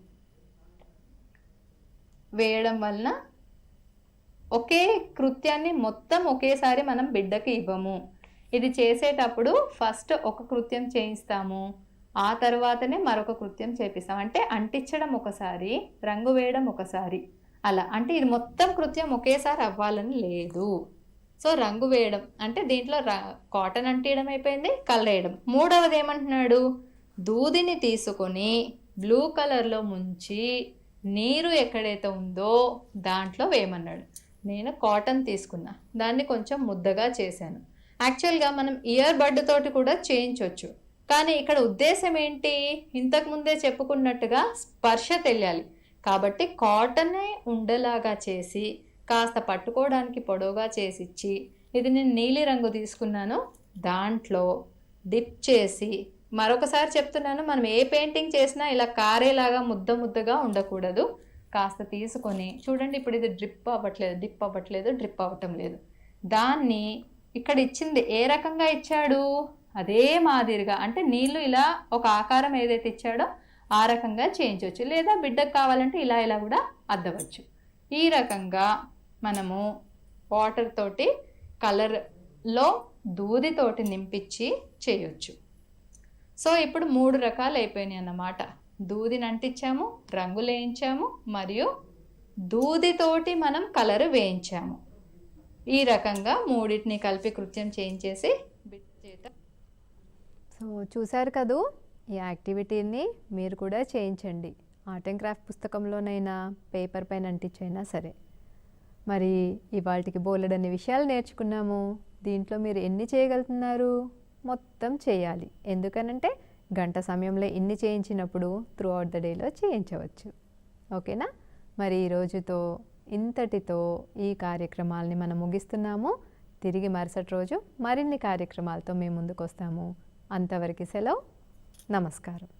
వేయడం వలన ఒకే కృత్యాన్ని మొత్తం ఒకేసారి మనం బిడ్డకి ఇవ్వము. ఇది చేసేటప్పుడు ఫస్ట్ ఒక కృత్యం చేయిస్తాము, ఆ తర్వాతనే మరొక కృత్యం చేపిస్తాం. అంటే అంటించడం ఒకసారి, రంగు వేయడం ఒకసారి, అలా. అంటే ఇది మొత్తం కృత్యం ఒకేసారి అవ్వాలని లేదు. సో రంగు వేయడం అంటే దీంట్లో కాటన్ అంటియడం అయిపోయింది, కలర్ వేయడం. మూడవది ఏమంటున్నాడు? దూదిని తీసుకొని బ్లూ కలర్లో ముంచి నీరు ఎక్కడైతే ఉందో దాంట్లో వేయమన్నాడు. నేను కాటన్ తీసుకున్నా, దాన్ని కొంచెం ముద్దగా చేశాను. యాక్చువల్గా మనం ఇయర్ బడ్ తోటి కూడా చేయించవచ్చు, కానీ ఇక్కడ ఉద్దేశం ఏంటి? ఇంతకు ముందే చెప్పుకున్నట్టుగా స్పర్శ తెలియాలి. కాబట్టి కాటనే ఉండలాగా చేసి కాస్త పట్టుకోవడానికి పొడవుగా చేసిచ్చి, ఇది నేను నీలి రంగు తీసుకున్నాను, దాంట్లో డిప్ చేసి, మరొకసారి చెప్తున్నాను, మనం ఏ పెయింటింగ్ చేసినా ఇలా కారేలాగా ముద్ద ముద్దగా ఉండకూడదు. కాస్త తీసుకొని చూడండి, ఇప్పుడు ఇది డిప్ అవ్వటం లేదు. దాన్ని ఇక్కడ ఇచ్చింది ఏ రకంగా ఇచ్చాడు? అదే మాదిరిగా, అంటే నీళ్ళు ఇలా ఒక ఆకారం ఏదైతే ఇచ్చాడో ఆ రకంగా చేయించవచ్చు, లేదా బిడ్డకు కావాలంటే ఇలా ఇలా కూడా అద్దవచ్చు. ఈ రకంగా మనము వాటర్ తోటి కలర్లో దూదితోటి నింపించి చేయొచ్చు. సో ఇప్పుడు 3 రకాలు అయిపోయినాయి అన్నమాట. దూదిని అంటించాము, రంగులు వేయించాము, మరియు దూదితోటి మనం కలర్ వేయించాము. ఈ రకంగా మూడింటిని కలిపి కృత్యం చేయించేసి బిడ్డ చేత. సో చూశారు కదూ, ఈ యాక్టివిటీని మీరు కూడా చేయించండి. ఆర్ట్ అండ్ క్రాఫ్ట్ పుస్తకంలోనైనా పేపర్ పైన అంటించైనా సరే. మరి ఇవాళకి బోలెడన్ని విషయాలు నేర్చుకున్నాము. దీంట్లో మీరు ఎన్ని చేయగలుగుతున్నారు? మొత్తం చేయాలి. ఎందుకనంటే గంట సమయంలో ఇన్ని చేయించినప్పుడు త్రూ అవుట్ ద డేలో చేయించవచ్చు. ఓకేనా? మరి ఈరోజుతో ఇంతటితో ఈ కార్యక్రమాలని మనం ముగిస్తున్నాము. తిరిగి మరుసటి రోజు మరిన్ని కార్యక్రమాలతో మేము ముందుకు వస్తాము. అంతవరకు సెలవు. నమస్కారం.